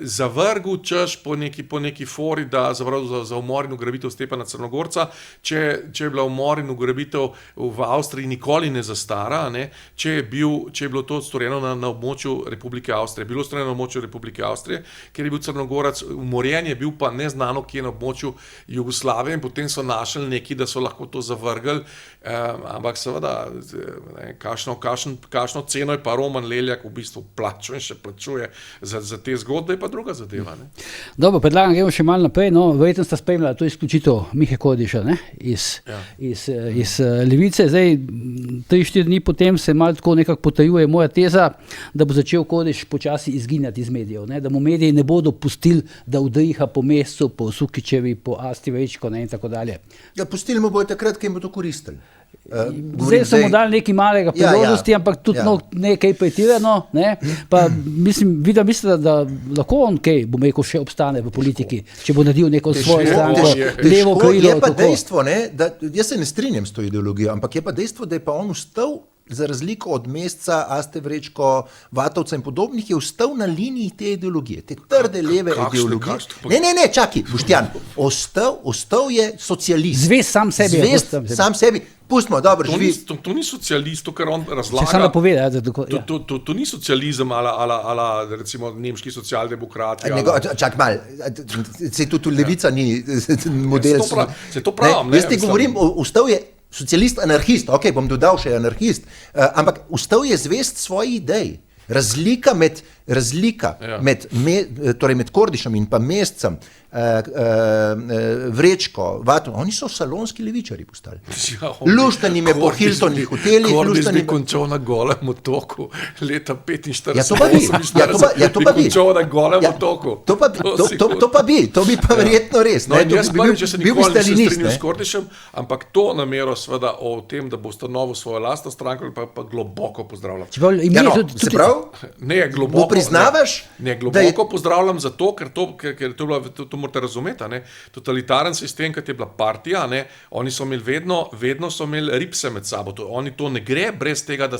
zavrgel, češ po neki fori, da za umor in ugrabitev Stepana Crnogorca, če je bila umor in ugrabitev v Avstriji nikoli ne zastara, če je bilo to storjeno na območju Republike Avstrije. Bilo storjeno na območju Republike Avstrije, ker je bil Crnogorac umorjen, je bil pa neznano kje na območju Jugoslavije in potem so našli neki, da so lahko to zavrgli, ampak seveda, kakšno ceno je pa Roman Leljak v bistvu plačal in še plačuje za te zgodbe, je pa druga zadeva. Ne? Dobro, predlagam, gremo še malo naprej. Verjetno sta spremljala to izključitev Mihe Kordiša iz Levice. Zdaj, 3-4 dni potem se malo tako nekako potrjuje moja teza, da bo začel Kordiš počasi izginjati iz medijev. Da mu mediji ne bodo pustili, da udriha po mestu, po Sukičevi, po Asti Vrečko in tako dalje. Ja, pustili mu bo takrat, ki jim bo to koristili. Zdaj so mu dali nekaj malega priložnosti, ampak tudi nekaj pretirano. Pa mislim, da lahko on bom rekel, še obstane v politiki, če bo naredil neko svojo stranko, levo krilo. Je pa dejstvo, da jaz se ne strinjam s to ideologijo, ampak je pa dejstvo, da je pa on ustal, za razliko od Mesca, Aste Vrečko, Vatovca in podobnih, je ustal na liniji te ideologije, te trde leve ideologije. Ne, čakaj, Boštjan, ostal je socialist. Zvest sam sebi. Pustimo, dobro, živi. To ni socialist, to, kar on razlaga. Če sam napoveda. To ni socializem ala recimo nemški socialdemokrati. Čak mal, se tudi Levica ni model. Se to pravim. Jaz ti govorim, ustal je socialist, anarhist, bom dodal še anarhist, ampak ustal je zvest svoji ideji. Razlika med Kordišem in pa Mescem, Vrečko, Vatov, oni so salonski levičari postali. Luštan jim je po Hiltonih hotelih. Kordiš bi končal na Golem otoku leta 45. Ja, to pa bi. Končal na Golem otoku. To bi pa verjetno res. Jaz pa če se nikoli ne strinjam s Kordišem, ampak to namero seveda o tem, da bo ustanovil svojo lastno stranko, pa globoko pozdravljam. Se pravi? Ne, globoko. Priznavaš? Ne, globoko pozdravljam zato, ker to morate razumeti, totalitaren sistem, kot je bila partija, oni so imeli vedno so imeli ripse med sabo. Oni to ne gre brez tega, da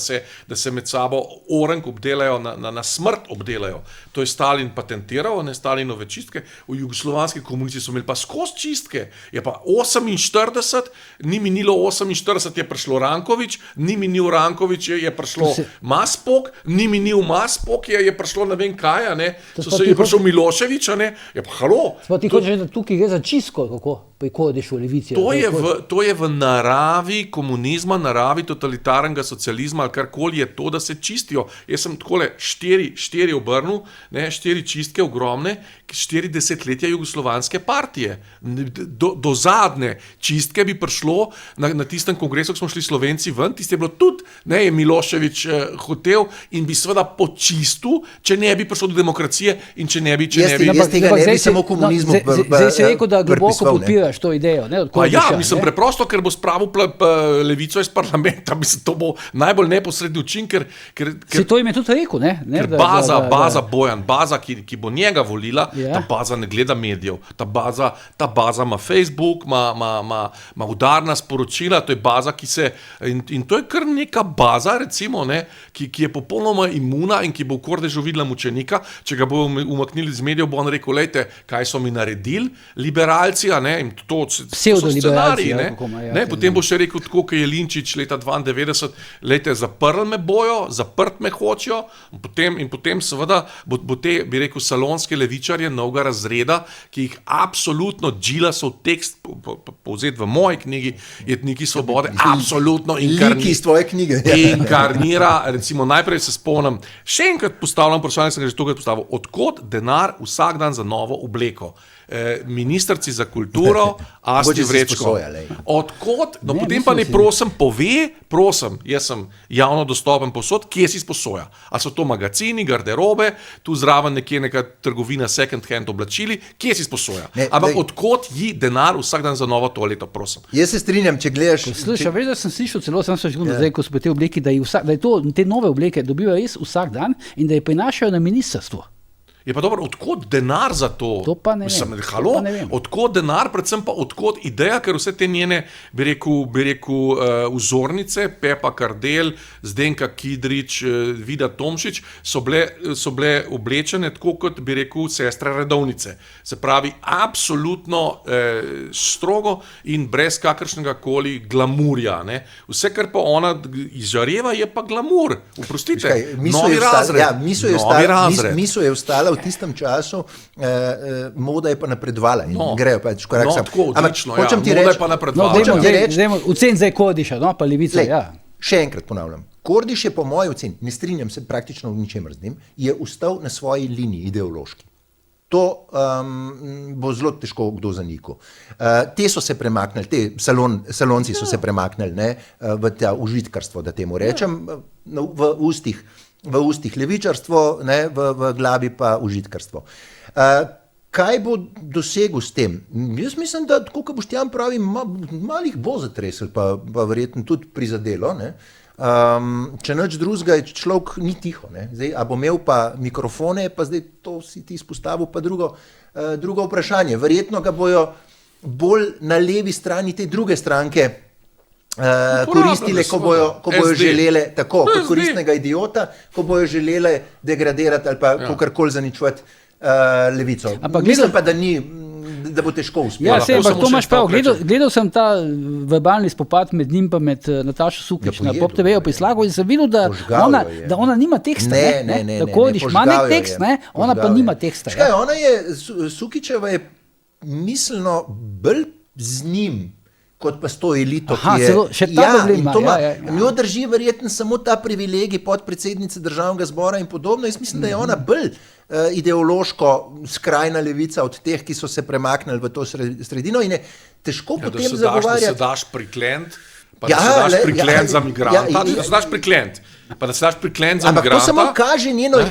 se med sabo orenk obdelajo, na smrt obdelajo. To je Stalin patentiral, Stalinove čistke, v jugoslovanski komunisti so imeli pa skozi čistke. Je pa 48, ni minilo 48, je prišlo Ranković, ni minil Ranković, je prišlo Maspok, ni minil Maspok, je prišlo ne vem kaj, je prišel Milošević, je pa halo. Pa ti hočeš, da tukaj gre za čistko, kako prikodiš v Levici? To je v naravi komunizma, naravi totalitarnega socializma, ali karkoli je to, da se čistijo. Jaz sem takole 4 obrnil, 4 čistke ogromne, 4 desetletja jugoslovanske partije. Do zadnje čistke bi prišlo na tistem kongresu, ko smo šli Slovenci ven, tiste je bilo tudi, je Milošević hotel in bi seveda počistil, če ne bi prišlo do demokracije in če ne bi... Jaz tega ne bi samo komunizmu zdaj si rekel, da globoko podpiraš to idejo. Mislim preprosto, ker bo spravil Levico iz parlamenta, mislim, to bo najbolj neposredni učinek, ker to jim je tudi rekel, ker baza Bojan, baza, ki bo njega volila, ta baza ne gleda medijev, ta baza ima Facebook, ima udarna sporočila, to je baza, ki se, in to je kar neka baza, recimo, ki je popolnoma imuna in ki bo v Kordežu videla mučenika, če ga bo umaknili iz medijev, bo on rekel, lejte, kaj so mi naredili liberalci, in to so Psevdoliberalci, scenariji, ne. kako ima, ja, Ne, potem bo še rekel tako, kot je Linčič leta 92, lejte, zaprli me bojo, zaprt me hočejo, in potem seveda bo te, bi rekel, salonske levičarje novega razreda, ki jih absolutno Džilasov tekst, povzet v moji knjigi, Jetniki svobode, absolutno Liki iz tvoje knjige. inkarnira, recimo najprej se spomnim, še enkrat postavljam vprašanje, sem ga že tokrat postavil, odkot denar vsak dan za novo obleko? Ministrici za kulturo, Asti Vrečko. Odkot, no Ne, potem pa ne mislim, prosim pove, prosim, jaz sem javno dostopen povsod, kje si sposoja. A so to magazini, garderobe, tu zraven nekje neka trgovina second hand oblačili, kje si sposoja. Ampak odkot ji denar vsak dan za novo toaleto, prosim. Jaz se strinjam, če gledaš... Slušaj, veš, da sem slišal celo, sem se želel zdaj, ko so te obleke, da je te nove obleke dobivajo res vsak dan in da je prinašajo na ministrstvo. Je pa dobro, odkot denar za to? To pa ne vem. Mislim, halo, odkot denar, predvsem pa odkot ideja, ker vse te njene, bi rekel, vzornice, Pepa Kardel, Zdenka Kidrič, Vida Tomšič, so bile oblečene tako, kot bi rekel, sestre redovnice. Se pravi, absolutno strogo in brez kakršnega koli glamurja. Ne? Vse, kar pa ona izžareva, je pa glamur. Oprostite, novi razred. Ja, misel je ostala v tistem času, moda je pa napredovala in grejo pač korak sam. Tako, odlično, moda je pa napredovala. Ocen zdaj Kordiša, no, pa Levica, ja. Še enkrat ponavljam, Kordiš je po moji oceni, ne strinjam se praktično v ničemer z njim, je ustal na svoji liniji ideološki. To bo zelo težko kdo zanikal. Te so se premaknili, salonci so se premaknili, ne, v ta užitkarstvo, da temu rečem, v ustih levičarstvo, ne, v glavi pa užitkarstvo. Kaj bo dosegel s tem? Jaz mislim, da tako, kot Boštjan pravi, malih bo zatresel, pa verjetno tudi prizadelo. Ne. Če nič drugega, človek ni tiho. Ne. Zdaj, a bo imel pa mikrofone, pa zdaj to si ti izpostavil, pa drugo vprašanje. Verjetno ga bojo bolj na levi strani te druge stranke koristile, ko bojo želele tako, kot koristnega idiota, ko bojo želele degradirati ali pa kakorkoli zaničevati levico. Mislim pa, da bo težko uspeti. Ja, ampak to imaš prav. Gledal sem ta verbalni spopad med njim pa med Natašo Sukič na Pop TV-ju pri Slagu in sem videl, da ona nima teksta. Da Kordiš ima nek tekst, ona pa nima teksta. Škaj, ona je, Sukičeva je miselno bolj z njim, kot pa s to elito, ki je... Še ta problem ima. Njo drži verjetno samo ta privilegij podpredsednice Državnega zbora in podobno. Jaz mislim, da je ona bolj ideološko skrajna levica od teh, ki so se premaknili v to sredino in je težko potem zagovarjati... Da se daš priklent, pa da se daš priklent za migranta, da se daš priklent. Pa da se daš priklent za migranta. Ampak to samo kaže njeno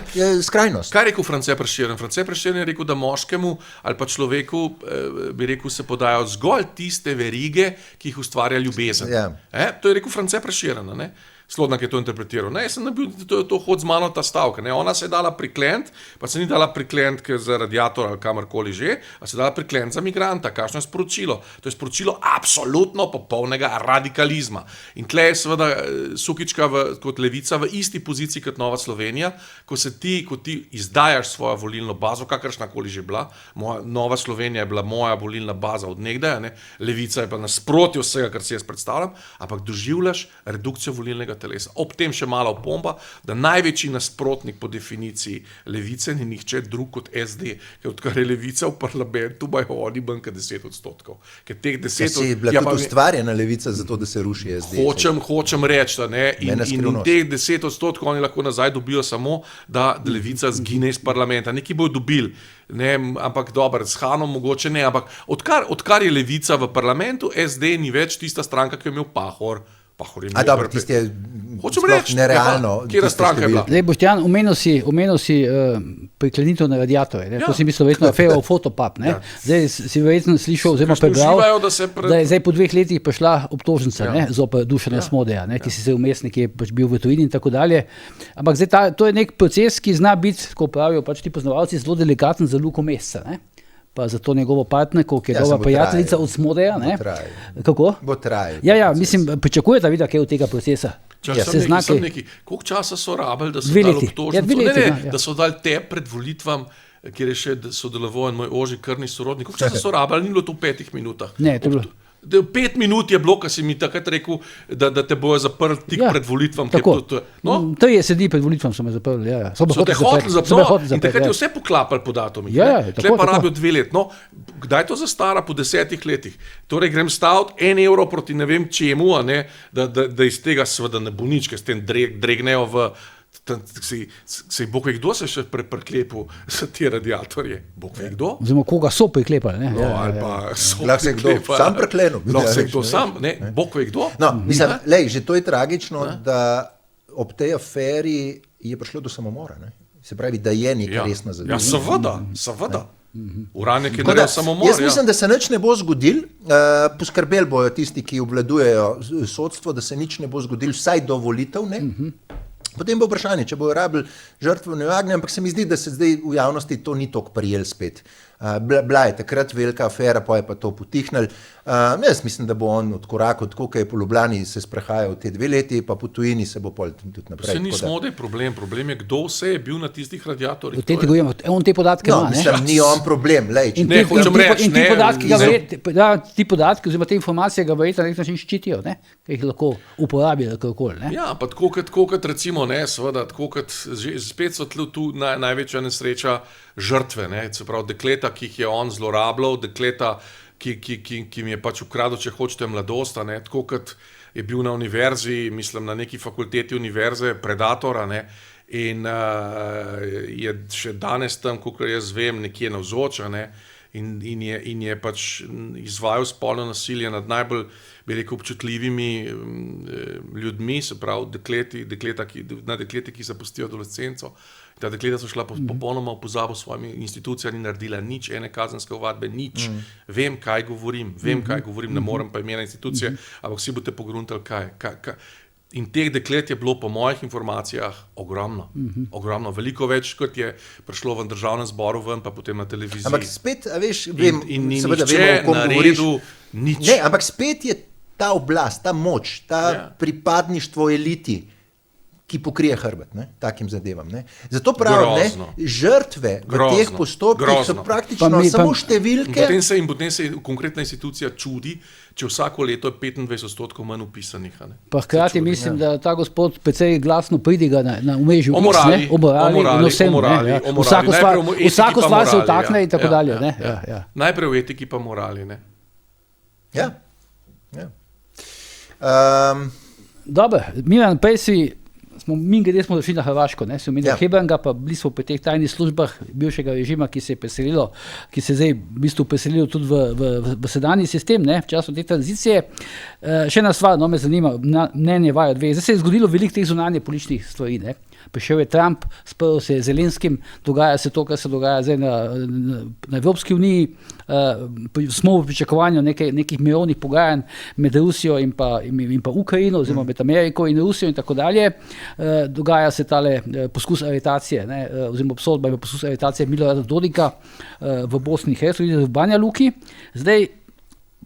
skrajnost. Kaj je rekel France Prešeren? France Prešeren je rekel, da moškemu ali pa človeku, bi rekel, se podajo zgolj tiste verige, ki jih ustvarja ljubezen. To je rekel France Prešeren, ne? Slodnak je to interpretiral. Ne, jaz sem nabil, da to hod z mano ta stavka. Ne, ona se je dala priklent, pa se ni dala priklent za radiator ali kamorkoli že, a se je dala priklent za migranta. Kakšno je sporočilo? To je sporočilo absolutno popolnega radikalizma. In tle je seveda Sukička kot levica v isti poziciji kot Nova Slovenija, ko ti izdajaš svojo volilno bazo, kakršnakoli že bila. Nova Slovenija je bila moja volilna baza od nekdaj, ne? Levica je pa nasprotje vsega, kar si jaz predstavljam, ampak doživljaš redukcijo volilnega telesa. Ob tem še mala opomba, da največji nasprotnik po definiciji levice ni nihče drug kot SD, ker odkar je levica v parlamentu, imajo oni manj kot 10%. Ker teh 10%... Je bila tudi ustvarjena levica za to, da se ruši SD. Hočem reči, da ne. In teh 10% oni lahko nazaj dobijo samo, da levica zgine iz parlamenta. Neki bojo dobili. Ne, ampak dobro, s Hanom mogoče ne, ampak odkar je levica v parlamentu, SD ni več tista stranka, ki je imel Pahor. Dobro, tiste je nerealno. Kjera stranka je bila? Zdaj, Boštjan, omenil si priklenitev na radiatorje. To si mislil verjetno afero Fotopap. Zdaj si verjetno slišal, oziroma prebral, da je zdaj po 2 letih prišla obtožnica zoper Dušana Smodeja, ki si se vmes nekje bil v tujini in tako dalje. Ampak zdaj to je nek proces, ki zna biti, ko pravijo pač ti poznavalci, zelo delikaten za Luko Mesca. Pa za to njegovo partnerko, ki je dobra prijateljica od Smodeja. Kako? Bo trajal. Ja, mislim, pričakujete videti, kaj od tega procesa? Koliko časa so rabili, da so dali obtožnico? Da so dali te pred volitvam kjer je še sodeloval moj ožji krvni sorodnik. Koliko časa so rabili, ni bilo to v 5 minutah. Ne, to je bilo. 5 minut je bilo, ko si mi takrat rekel, da te bojo zaprli tik pred volitvami. No? 30 dni pred volitvami so me zaprli. Ja. So te hoteli zapreti. In takrat je vse poklapali po datumih. Tle pa rabijo 2 let. No, kdaj to zastara? Po 10 letih. Torej grem staviti 1 evro proti ne vem čemu, da iz tega seveda ne bo nič, ker s tem dregnejo v... Sej Bog ve kdo se še preklepil za te radiatorje. Bog ve kdo? Oziroma koga so preklepali. No, ali pa so lahko se kdo sam preklenil. Lahko se kdo sam, Bog ve kdo. No, mislim, že to je tragično, da ob tej aferi je prišlo do samomora. Ne? Se pravi, da je neka resna zadeva. Ja, seveda. Uranek je naredil samomor. Jaz mislim, da se nič ne bo zgodil. Poskrbeli bojo tisti, ki obvladujejo sodstvo, da se nič ne bo zgodil, vsaj do volitev. Potem bo vprašanje, če bojo rabili žrtvene ognje, ampak se mi zdi, da se zdaj v javnosti to ni toliko prijel spet. Bila je takrat velika afera, pa je pa to potihnil. Jaz mislim, da bo on odkorakal, tako kot je po Ljubljani se sprehajal te 2 leti, pa po tujini se bo pol tudi naprej. Se nismo odaj problem je, kdo vse je bil na tistih radiatorjih. On te podatke ima, mislim, ni on problem. In ti podatki, oziroma te informacije ga verjetno na nek način ščitijo, ki jih lahko uporabijo kakorkoli. Ja, pa tako kot recimo, seveda, tako kot spet so tu največja nesreča žrtve, se pravi dekleta, ki jih je on zlorabljal, dekleta, ki mi je pač ukradel, če hočete, mladost, tako kot je bil na univerzi, mislim na neki fakulteti univerze, predatora, in je še danes tam, kolikor jaz vem, nekje navzoč, in je pač izvajal spolno nasilje nad najbolj, bi rekel, občutljivimi ljudmi, se pravi dekleti, ki zapustijo adolescenco. Ta dekleta so šla popolnoma v pozabo s svojimi institucijami, ni naredila nič, ene kazenske ovadbe, nič. Vem, kaj govorim, ne morem pa imena institucije, ampak vsi boste pogruntali, kaj. In teh deklet je bilo po mojih informacijah ogromno. Veliko več, kot je prišlo v državnem zboru ven, pa potem na televiziji. Ampak spet, veš, vem, in ni seveda nihče vemo, o kom govoriš. Nič. Ne, ampak spet je ta oblast, ta moč, pripadništvo eliti, ki pokrije hrbet, takim zadevam. Zato pravim, žrtve v teh postopkih so praktično samo številke. In potem se konkretna institucija čudi, če vsako leto je 25% manj upisanih. Pa hkrati mislim, da ta gospod precej glasno pridiga na omrežju. O morali. Vsako stvar se vtakne in tako dalje. Najprej v etiki pa morali. Ja. Dobro, Miran, prej smo zašli na Hrvaško, si omenil Hebranga, pa bili smo pri teh tajnih službah bivšega režima, ki se je zdaj v bistvu preselilo tudi v sedanji sistem, v času te tranzicije. Še ena stvar, me zanima, mnenje vaju dve. Zdaj se je zgodilo veliko teh zunanje političnih stvari, Prišel je Trump, sprl se je Zelenskim, dogaja se to, kar se dogaja zdaj na Evropski uniji. Smo v pričakovanju nekih mirovnih pogajanj med Rusijo in pa Ukrajino, oziroma med Ameriko in Rusijo in tako dalje. Dogaja se tale poskus aretacije, oziroma obsodba in poskus aretacije Milorada Dodika v Bosni in Hercegovini, v Banja Luki. Zdaj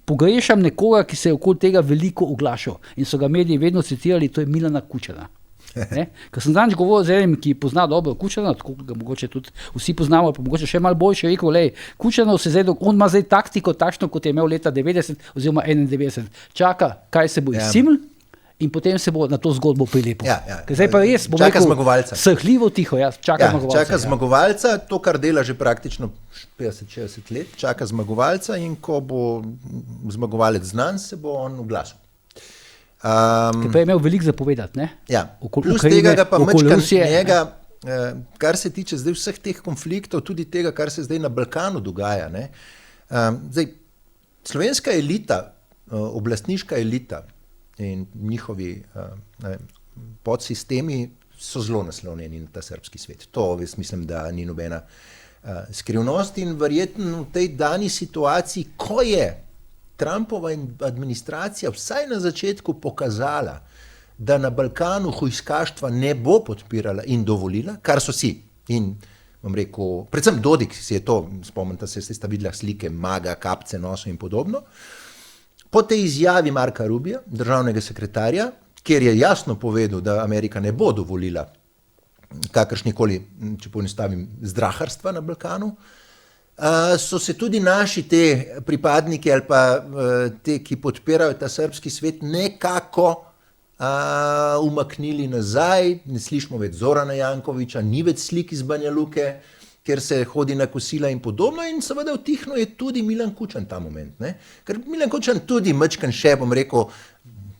pogrešam nekoga, ki se je okoli tega veliko oglašal in so ga mediji vedno citirali, to je Milana Kučana. Ker sem danes govoril z enim, ki pozna dobro Kučana, tako ga mogoče tudi vsi poznamo, pa mogoče še malo boljše, rekel, Kučanov on ima zdaj taktiko takšno, kot je imel leta 90 oziroma 91. Čaka, kaj se bo izsiml in potem se bo na to zgodbo prilepil. Zdaj pa res, bom rekel, srhljivo tiho, čaka zmagovalca. Čaka zmagovalca, to, kar dela že praktično 50-60 let, čaka zmagovalca in ko bo zmagovalec znan, se bo on oglasil. Ker pa je imel veliko zapovedati, Plus tega ga pa mečkam njega, kar se tiče zdaj vseh teh konfliktov, tudi tega, kar se zdaj na Balkanu dogaja. Zdaj, slovenska elita, oblastniška elita in njihovi podsistemi so zelo naslonjeni na ta srbski svet. To jaz mislim, da ni nobena skrivnost in verjetno v tej dani situaciji, ko je Trumpova administracija vsaj na začetku pokazala, da na Balkanu hujskaštva ne bo podpirala in dovolila, kar so si. In bom rekel, predvsem Dodik si je to, spomnite se, ste videli slike maga, kapce, nosu in podobno. Po tej izjavi Marka Rubija, državnega sekretarja, kjer je jasno povedal, da Amerika ne bo dovolila kakršnikoli, če poenostavim, zdraharstva na Balkanu, so se tudi naši te pripadniki ali pa te, ki podpirajo ta srbski svet, nekako umaknili nazaj. Ne slišimo več Zorana Jankovića, ni več slik iz Banja Luke, ker se hodi na kosila in podobno, in seveda utihno je tudi Milan Kučan ta moment, ne? Ker Milan Kučan tudi mečkan še, bom rekel,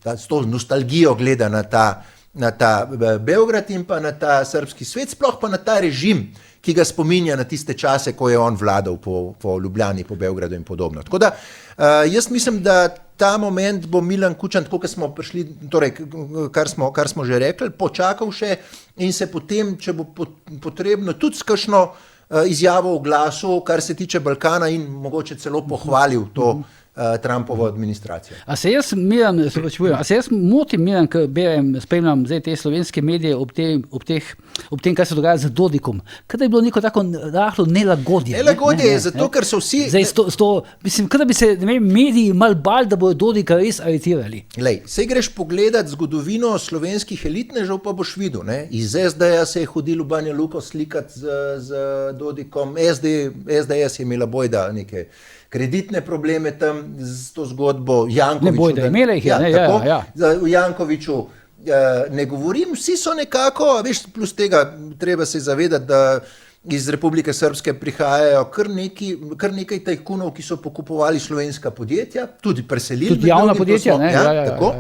s to nostalgijo gleda na ta Beograd in pa na ta srbski svet, sploh pa na ta režim, ki ga spominja na tiste čase, ko je on vladal po Ljubljani, po Beogradu in podobno. Tako da jaz mislim, da ta moment bo Milan Kučan, tako kot smo prišli, torej, kar smo že rekli, počakal še in se potem, če bo potrebno, tudi s kakšno izjavo v glasu, kar se tiče Balkana, in mogoče celo pohvalil to Trumpovo administracijo. A se jaz motim, Milan, ko spremljam zdaj te slovenske medije ob tem, kaj se dogaja z Dodikom. Kaj je bilo neko tako rahlo nelagodje. Nelagodje je zato, ker so vsi... Zdaj, mislim, kaj da bi se mediji malo bali, da bodo Dodika res aretirali. Sej greš pogledat zgodovino slovenskih elitnežev, pa boš videl, ne? Iz SD-ja se je hodil v Banja Luko slikati z Dodikom, SDS je imela bojda neke kreditne probleme tam z to zgodbo, Jankoviću. Ne bojda, imele jih je. V Jankoviću ne govorim, vsi so nekako, veš, plus tega treba se zavedati, da iz Republike Srpske prihajajo kar nekaj tajkunov, ki so pokupovali slovenska podjetja, tudi preselili. Tudi javna podjetja, ne? Tako.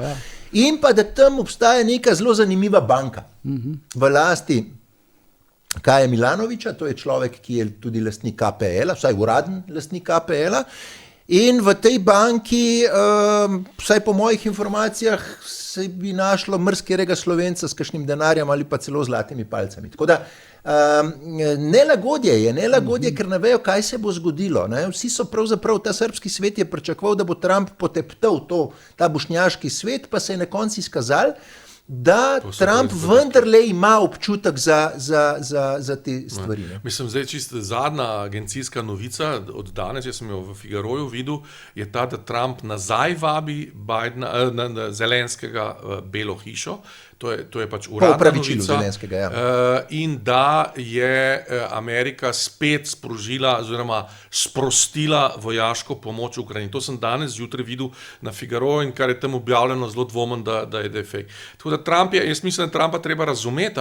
In pa, da tam obstaja neka zelo zanimiva banka v lasti Kaje Milanovića, to je človek, ki je tudi lastnik KPL-a, vsaj uraden lastnik KPL-a, in v tej banki, vsaj po mojih informacijah, se bi našlo mrskega Slovenca s kakšnim denarjem ali pa celo zlatimi palcami. Tako da nelagodje je, ker ne vejo, kaj se bo zgodilo. Ne? Vsi so pravzaprav, ta srbski svet je pričakoval, da bo Trump poteptal ta bošnjaški svet, pa se je na koncu izkazal, da Trump vendarle ima občutek za te stvari. Ne? Mislim, zdaj čisto zadnja agencijska novica od danes, jaz sem jo v Figaroju videl, je ta, da Trump nazaj vabi Zelenskega Belo hišo. To je pač uradna novica. In da je Amerika spet sprožila oziroma sprostila vojaško pomoč Ukrajini. To sem danes zjutraj videl na Figaro in kar je tam objavljeno, zelo dvomim, da je fake. Tako da jaz mislim, da Trumpa treba razumeti,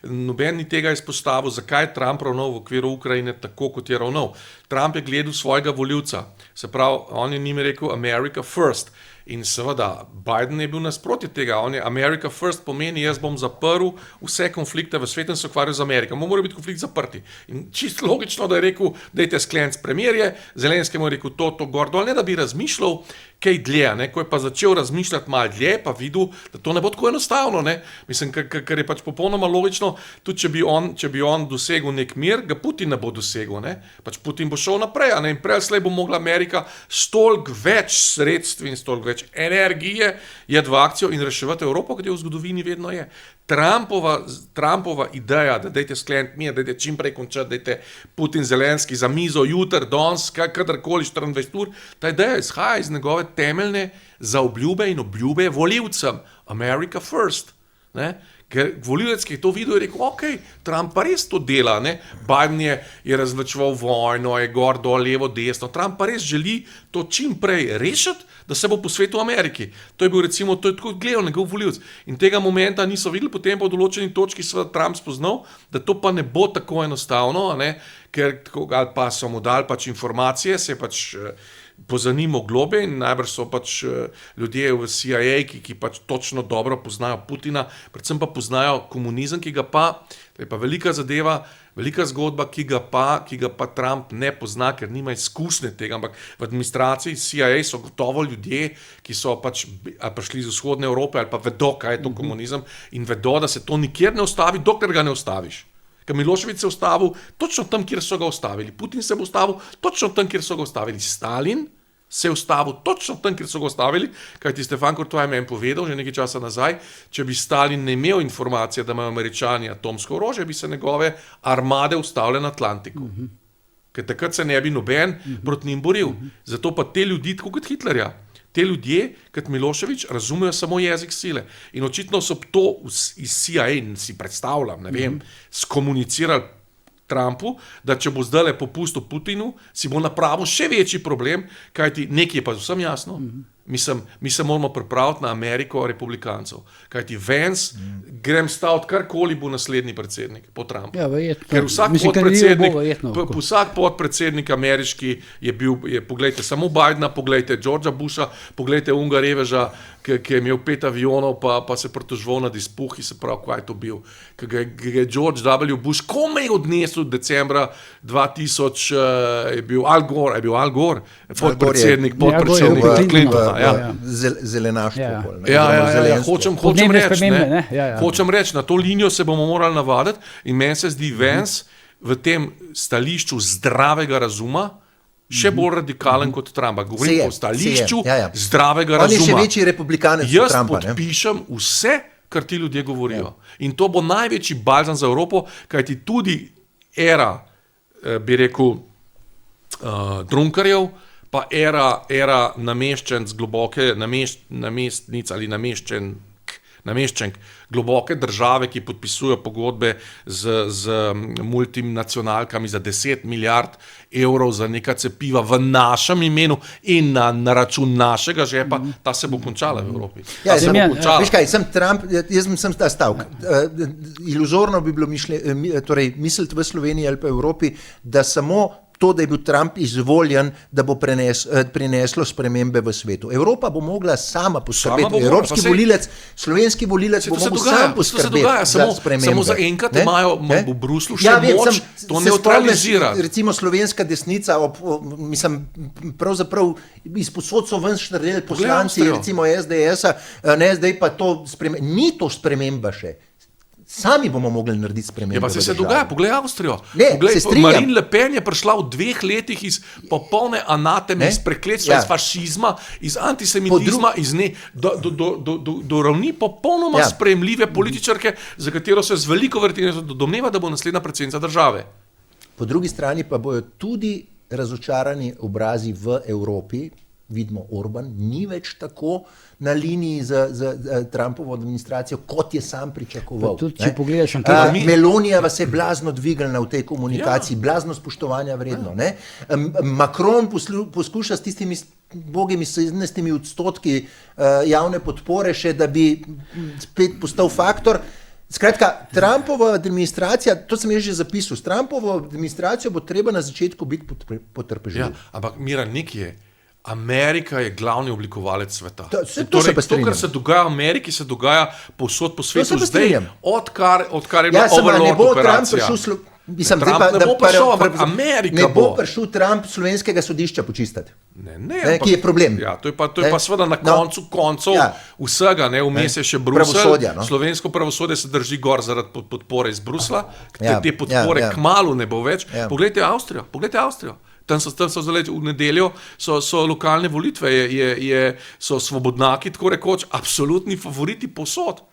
noben ni tega izpostavil, zakaj je Trump ravnal v okviru Ukrajine tako, kot je ravnal. Trump je gledal svojega volivca, se pravi, on je njim rekel America first. In seveda, Biden je bil nasproti tega, on je America first pomeni, jaz bom zaprl vse konflikte v svetu in se ukvarjal z Ameriko. Mora biti konflikt zaprti. In čisto logično, da je rekel, dajte skleniti premirje, Zelenskemu je rekel to gor dol, ne da bi razmišljal kaj dlje, ko je pa začel razmišljati malo dlje, pa videl, da to ne bo tako enostavno, ne? Mislim, ker je pač popolnoma logično, tudi če bi on dosegel nek mir, ga Putin ne bo dosegel, ne? Pač Putin bo šel naprej, in prej slej bo mogla Amerika s toliko več sredstv in s toliko več energije jeti v akcijo in reševati Evropo, kot je v zgodovini vedno je. Trumpova ideja, da dajte skleniti mir, dajte čim prej končati, dajte Putin, Zelenski za mizo, jutr, danes, kadarkoli 24 ur, ta ideja izhaja iz njegove temeljne zaobljube in obljube volivcem. America first. Ne? Ker volivec, ki je to videl, je rekel, ok, Trump pa res to dela, ne? Biden je razvlačeval vojno, je gor, dol, levo, desno, Trump pa res želi to čim prej rešiti, da se bo posvetil Ameriki. To je bil recimo, to je tako gledal njegov volivec. In tega momenta niso videli, potem pa v določeni točki seveda Trump spoznal, da to pa ne bo tako enostavno, ne? Ker ali pa so mu dali pač informacije, se pač pozanimo globe in najbrž so pač ljudje v CIA, ki pač točno dobro poznajo Putina, predvsem pa poznajo komunizem, ki ga pa, to je pa velika zadeva, velika zgodba, ki ga pa Trump ne pozna, ker nima izkušnje tega, ampak v administraciji CIA so gotovo ljudje, ki so pač prišli iz vzhodne Evrope ali pa vedo, kaj je to komunizem in vedo, da se to nikjer ne ustavi, dokler ga ne ustaviš. Ker Milošević se je ustavil točno tam, kjer so ga ustavili. Putin se bo ustavil točno tam, kjer so ga ustavili. Stalin se je ustavil točno tam, kjer so ga ustavili, kajti Stefan Courtois je meni povedal že nekaj časa nazaj, če bi Stalin ne imel informacije, da imajo Američani atomsko orožje, bi se njegove armade ustavile na Atlantiku. Ker takrat se ne bi noben proti njim boril. Zato pa te ljudi, tako kot Hitlerja, Te ljudje, kot Milošević, razumejo samo jezik sile. In očitno so to iz CIA, si predstavljam, ne vem, skomunicirali Trumpu, da če bo zdaj popustil Putinu, si bo napravil še večji problem, kajti nekaj je pa vsem jasno. Mi se moramo pripraviti na Ameriko republikancev. Kajti Vance, grem staviti, karkoli bo naslednji predsednik po Trumpu. Ja, verjetno. Ker vsak podpredsednik ameriški je bil, poglejte, samo Bidena, poglejte Georgea Busha, poglejte Unga Reveža, ki je imel 5 avionov, pa se pritoževal nad izpuhi, se pravi, kaj je to bil. Ki ga je George W. Bush komaj odnesel decembra 2000, je bil Al Gore, podpredsednik Clintona. Zelenaštvo. Hočem reči, na to linijo se bomo morali navaditi in meni se zdi Vance v tem stališču zdravega razuma še bolj radikalen kot Trumpa. Govorim o stališču zdravega razuma. On je še večji republikanec od Trumpa. Jaz podpišem vse, kar ti ljudje govorijo. In to bo največji balzam za Evropo, kajti tudi era, bi rekel, drunkarjev, pa era nameščenc globoke, namestnic ali nameščenk globoke države, ki podpisujejo pogodbe z multinacionalkami za 10 milijard evrov za neka cepiva v našem imenu in na račun našega žepa, ta se bo končala v Evropi. Veš kaj, jaz sem ta stavek. Iluzorno bi bilo misliti v Sloveniji ali pa Evropi, da samo to, da je bil Trump izvoljen, da bo prineslo spremembe v svetu. Evropa bo mogla sama poskrbeti. Evropski volilec, slovenski volilec bo mogel sam poskrbeti za spremembe. Samo za enkrat imajo v Bruslu še moč to neutralizirati. Recimo slovenska desnica, pravzaprav izposod so ven štrleli poslanci, recimo SDS-a, ne, zdaj pa to sprememba. Ni to sprememba še. Sami bomo mogli narediti spremembe. Ja, pa se dogaja, poglej Avstrijo. Poglej, Marine Le Pen je prišla v 2 letih iz popolne anateme, iz prekletstva, iz fašizma, iz antisemitizma, do ravni popolnoma sprejemljive političarke, za katero se z veliko verjetnostjo domneva, da bo naslednja predsednica države. Po drugi strani pa bojo tudi razočarani obrazi v Evropi. Vidimo, Orban ni več tako na liniji z Trumpovo administracijo, kot je sam pričakoval. Tudi, če pogledaš, Melonija vas je blazno dvignila v tej komunikaciji, blazno spoštovanja vredno. Ne? Macron poskuša s tistimi bogimi 17% javne podpore še, da bi spet postal faktor. Skratka, Trumpova administracija, to sem jaz že zapisal, s Trumpovo administracijo bo treba na začetku biti potrpežljiv. Ja, ampak Miran, nekaj je. Amerika je glavni oblikovalec sveta. To, kar se dogaja v Ameriki, se dogaja povsod po svetu zdaj, odkar je bila Overlord operacija. Trump ne bo prišel, ampak Amerika ne bo prišel Trump slovenskega sodišča počistiti. Ki je problem. Ja, to je pa seveda na koncu koncev vsega, vmes je še Bruselj, slovensko pravosodje se drži gor zaradi podpore iz Brusla, te podpore kmalu ne bo več. Poglejte Avstrijo. Tam so zdaj v nedeljo, so lokalne volitve, so svobodnaki, tako rekoč, absolutni favoriti povsod.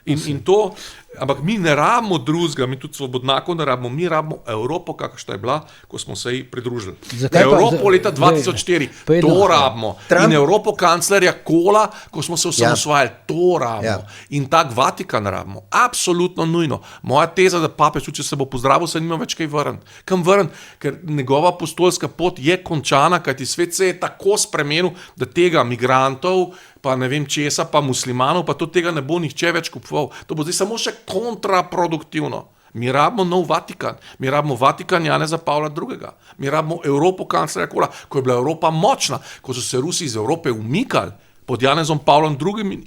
In to, ampak mi ne rabimo drugega, mi tudi svobodnakov ne rabimo, mi rabimo Evropo, kakšna je bila, ko smo se ji pridružili. Evropo leta 2004, to rabimo. In Evropo kanclerja Kohla, ko smo se osamosvajali, to rabimo. In tak Vatikan rabimo, absolutno nujno. Moja teza, da papež, če se bo pozdravil, se nima več kaj vrniti. Kam vrniti? Ker njegova apostolska pot je končana, kajti svet se je tako spremenil, da tega migrantov, pa ne vem česa, pa muslimanov, pa to tega ne bo nihče več kupoval. To bo zdaj samo še kontraproduktivno. Mi rabimo nov Vatikan. Mi rabimo Vatikan Janeza Pavla II. Mi rabimo Evropo kanclerja Kohla, ko je bila Evropa močna, ko so se Rusi iz Evrope umikali. Pod Janezom Pavlom II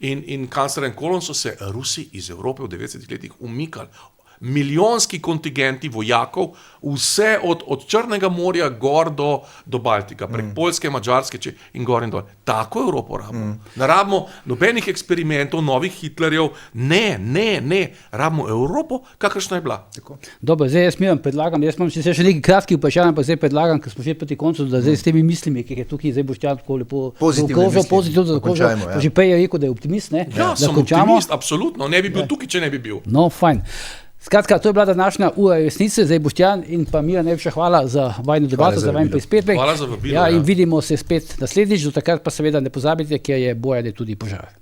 in kanclerjem Kohlom so se Rusi iz Evrope v 90 letih umikali. Milijonski kontingenti vojakov, vse od Črnega morja gor do Baltika, prek Poljske, Madžarske in gor in dol. Tako Evropo rabimo. Ne rabimo nobenih eksperimentov, novih Hitlerjev, ne. Rabimo Evropo, kakršna je bila. Dobro, zdaj jaz predlagam, jaz imam še nekaj kratkih vprašanj, pa zdaj predlagam, ker smo že proti koncu, da zdaj s temi mislimi, ki je tukaj zdaj Boštjan tako lepo pozitivno zakožal, pa že prej je rekel, da je optimist, ne? Ja, sem optimist, absolutno, ne bi bil tukaj, če ne bi bil. No, fajn. Skratka, to je bila današnja ura resnice, zdaj Boštjan in pa Miran, najlepša hvala za vajno debato, za vajen prispevek. Hvala za vabilo. Ja, in vidimo se spet naslednjič, do takrat pa seveda ne pozabite, ker je bojanje tudi požar.